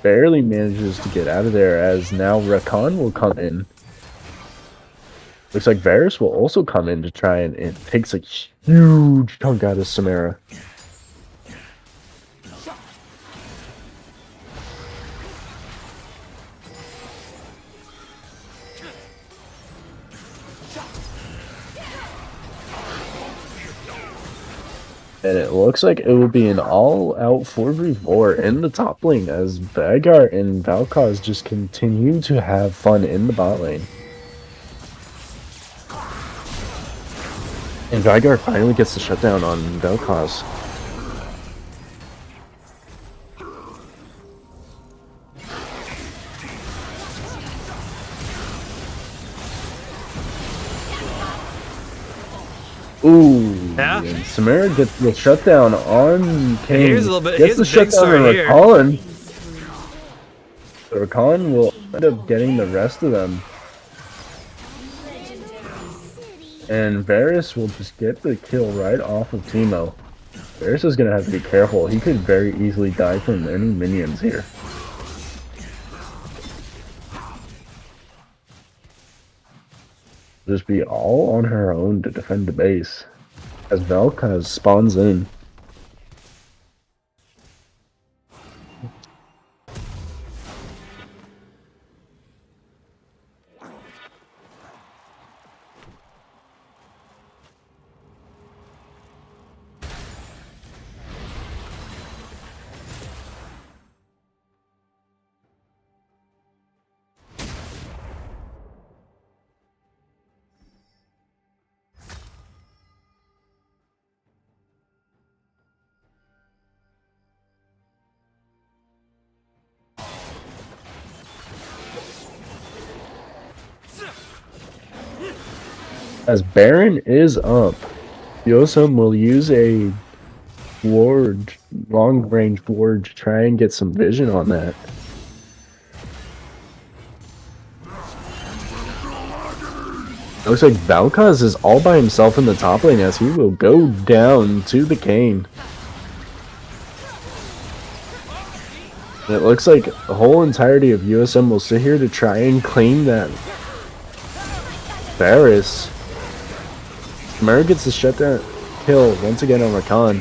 Barely manages to get out of there as now Rakan will come in. Looks like Varus will also come in to try and it takes a huge chunk out of Samara. And it looks like it will be an all-out 4v4 in the top lane as Veigar and Vel'Koz just continue to have fun in the bot lane. And Veigar finally gets the shutdown on Vel'Koz. Ooh, Yeah. and Samara gets the shutdown on Kayn. Here's a little bit. Gets Here's the a big shutdown on story here. Rakan. Rakan will end up getting the rest of them. And Varus will just get the kill right off of Timo. Varus is going to have to be careful. He could very easily die from any minions here. Just be all on her own to defend the base as Vel'Koz spawns in. As Baron is up, USM will use a ward, long-range ward, to try and get some vision on that. Looks like Valkaz is all by himself in the top lane as he will go down to the Kayn. And it looks like the whole entirety of USM will sit here to try and claim that Varus. Samara gets the shutdown kill once again on Rakan.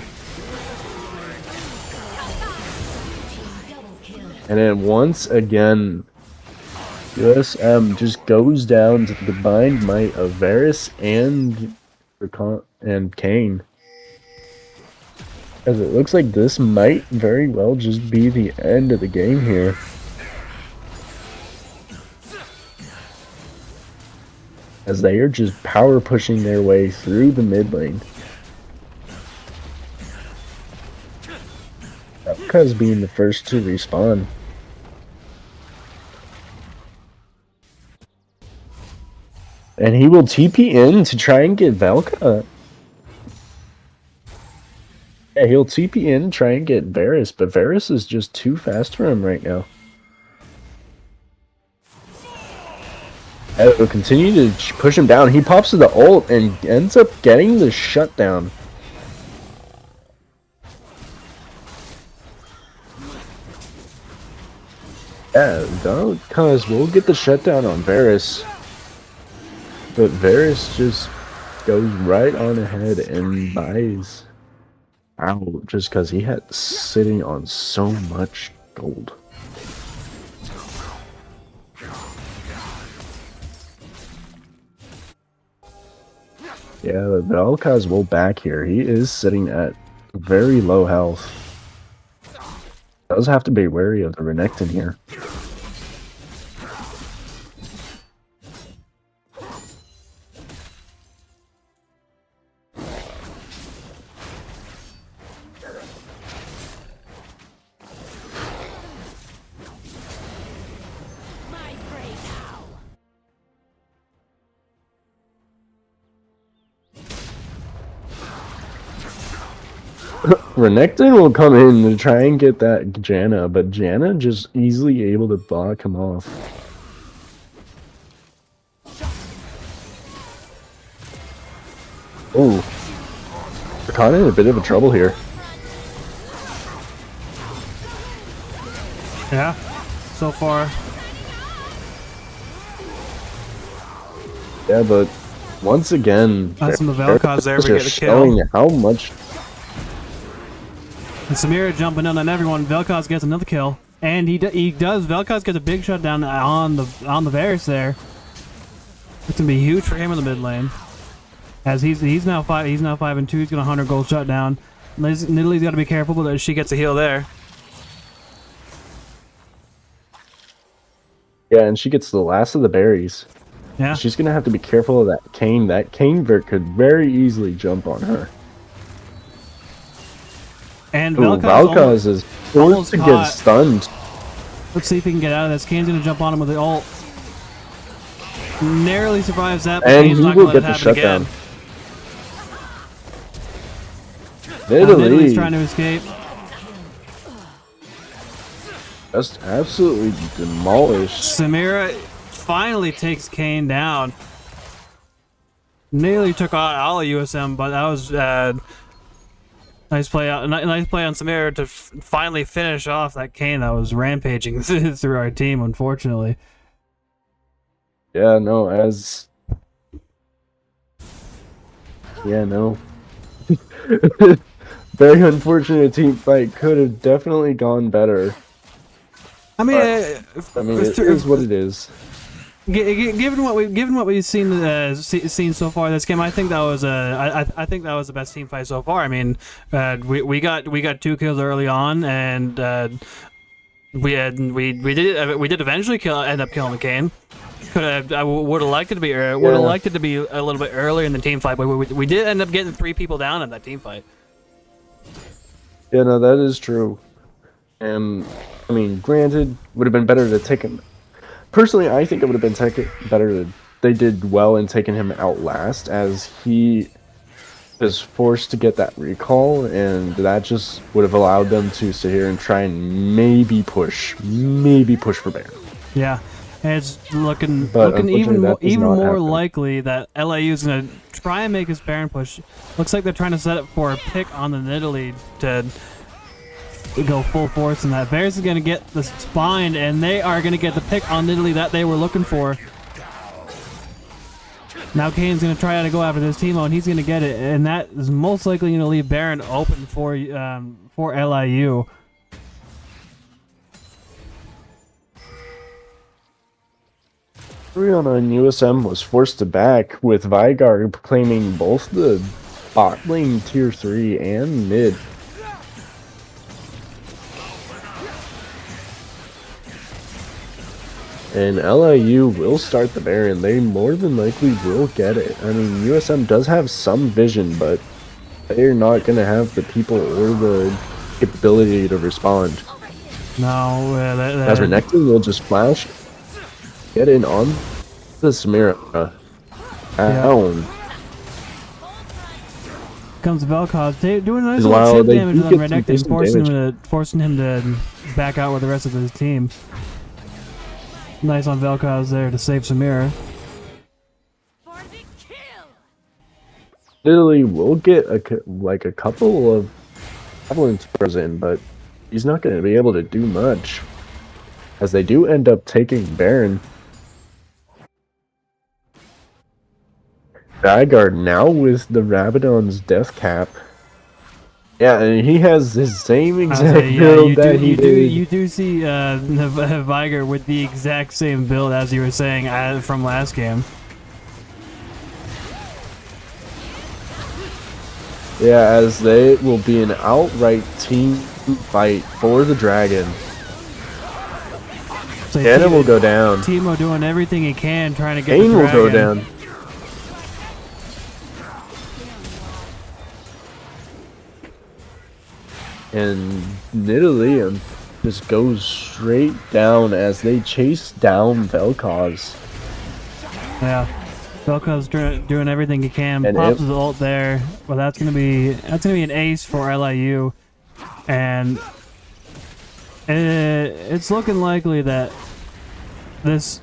And then once again, USM just goes down to the combined might of Varus and Kayn. As it looks like this might very well just be the end of the game here. As they are just power pushing their way through the mid lane. Because being the first to respawn. And he will TP in to try and get Valka. Yeah, he'll TP in, try and get Varus, but Varus is just too fast for him right now. And he'll continue to push him down. He pops to the ult and ends up getting the shutdown. Yeah, Valkaz will get the shutdown on Varus. But Varus just goes right on ahead and buys out just because he had sitting on so much gold. Yeah, Valkaz will back here. He is sitting at very low health. Does have to be wary of the Renekton here. Renekton will come in to try and get that Janna, but Janna just easily able to block him off. Oh, they're kind of in a bit of a trouble here. Yeah, so far. Yeah, but once again, That's some of the Valkaz there. We get the showing kill. how much. And Samira jumping in on everyone. Vel'Koz gets another kill, and he does. Vel'Koz gets a big shutdown on the Varus there. It's gonna be huge for him in the mid lane, as he's now 5 and 2. He's got a 100 gold shutdown. Nidalee's got to be careful, but she gets a heal there. Yeah, and she gets the last of the berries. Yeah, She's gonna have to be careful of that Kayn. That Kayn Vert could very easily jump on her. and Valkaz is forced to get stunned. Let's see if he can get out of this. Kayn's gonna jump on him with the ult. Narrowly survives that, but And he's he not will gonna let get it the happen shutdown. again. Nidalee's trying to escape. Just absolutely demolished. Samira finally takes Kayn down. Nearly took out all of USM, but that was nice play on Samira to finally finish off that Kayn that was rampaging through our team, unfortunately. Yeah, no, yeah, no. Very unfortunate team fight. Could have definitely gone better. I mean, it is what it is. Given what we've seen so far this game, I think that was I think that was the best team fight so far. I mean, we got 2 kills early on, and we did eventually end up killing the Kayn. I would have liked it to be a little bit earlier in the team fight, but we did end up getting 3 people down in that team fight. Yeah, no, that is true. And I mean, granted, would have been better to take him. Personally, I think it would have been better to they did well in taking him out last, as he was forced to get that recall, and that just would have allowed them to sit here and try and maybe push for Baron. Yeah, and it's looking But even unfortunately, that does even not more happen. likely that LIU is gonna try and make his Baron push. Looks like they're trying to set up for a pick on the Nidalee to go full force in that. Bears is gonna get the spine, and they are gonna get the pick on Nidalee that they were looking for. Now Kane's going to try to go after this Teemo, and he's going to get it, and that is most likely going to leave Baron open for LIU. Rihanna and USM was forced to back, with Vygar claiming both the bot lane tier 3 and mid. And LIU will start the Baron. They more than likely will get it. I mean, USM does have some vision, but they're not going to have the people or the ability to respond. No, As Renekton will just flash, get in on the Samira. Down. Comes Vel'Koz, doing a nice While little chip they damage do on get some Renekton, decent forcing him to back out with the rest of his team. Nice on Vel'Koz there to save Samira. Literally will get a couple of javelin throws in, but he's not going to be able to do much, as they do end up taking Baron. Vygar now with the Rabadon's death cap. Yeah, and he has his same exact build that he did. You do see Vygar with the exact same build as you were saying from last game. Yeah, as they will be an outright team fight for the dragon. So Anna will go down. Teemo doing everything he can, trying to get Kane the dragon. will go down. And Nidalee just goes straight down as they chase down Vel'Koz. Yeah, Vel'Koz doing everything he can. And Pops his ult there, but that's gonna be an ace for LIU, and it's looking likely that this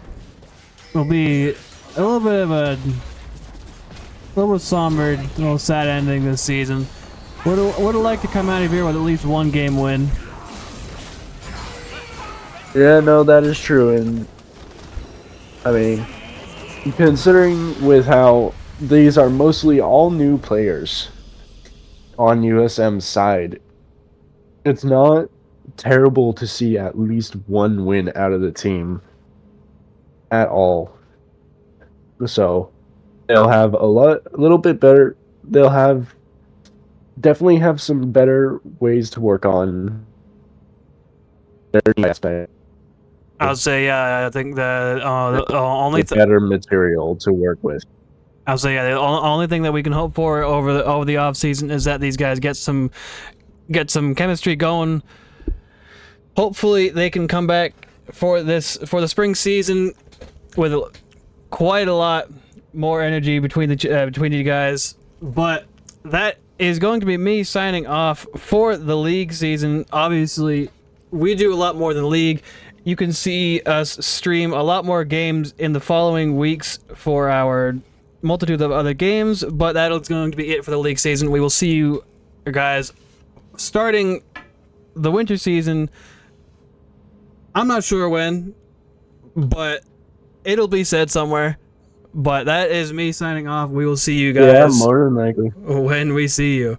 will be a little somber, a little sad ending this season. Would have liked to come out of here with at least one game win. Yeah, no, that is true, and I mean, considering with how these are mostly all new players on USM's side, it's not terrible to see at least one win out of the team at all. So they'll have a little bit better. They'll definitely have some better ways to work on their aspect. I would say, yeah, I think the only better material to work with. I'll say, yeah, the only thing that we can hope for over the off season is that these guys get some chemistry going. Hopefully, they can come back for the spring season with quite a lot more energy between you guys. But that is going to be me signing off for the league season. Obviously, we do a lot more than league. You can see us stream a lot more games in the following weeks for our multitude of other games, but that is going to be it for the league season. We will see you guys starting the winter season. I'm not sure when, but it'll be said somewhere. But that is me signing off. We will see you guys. Yeah, more than likely. When we see you.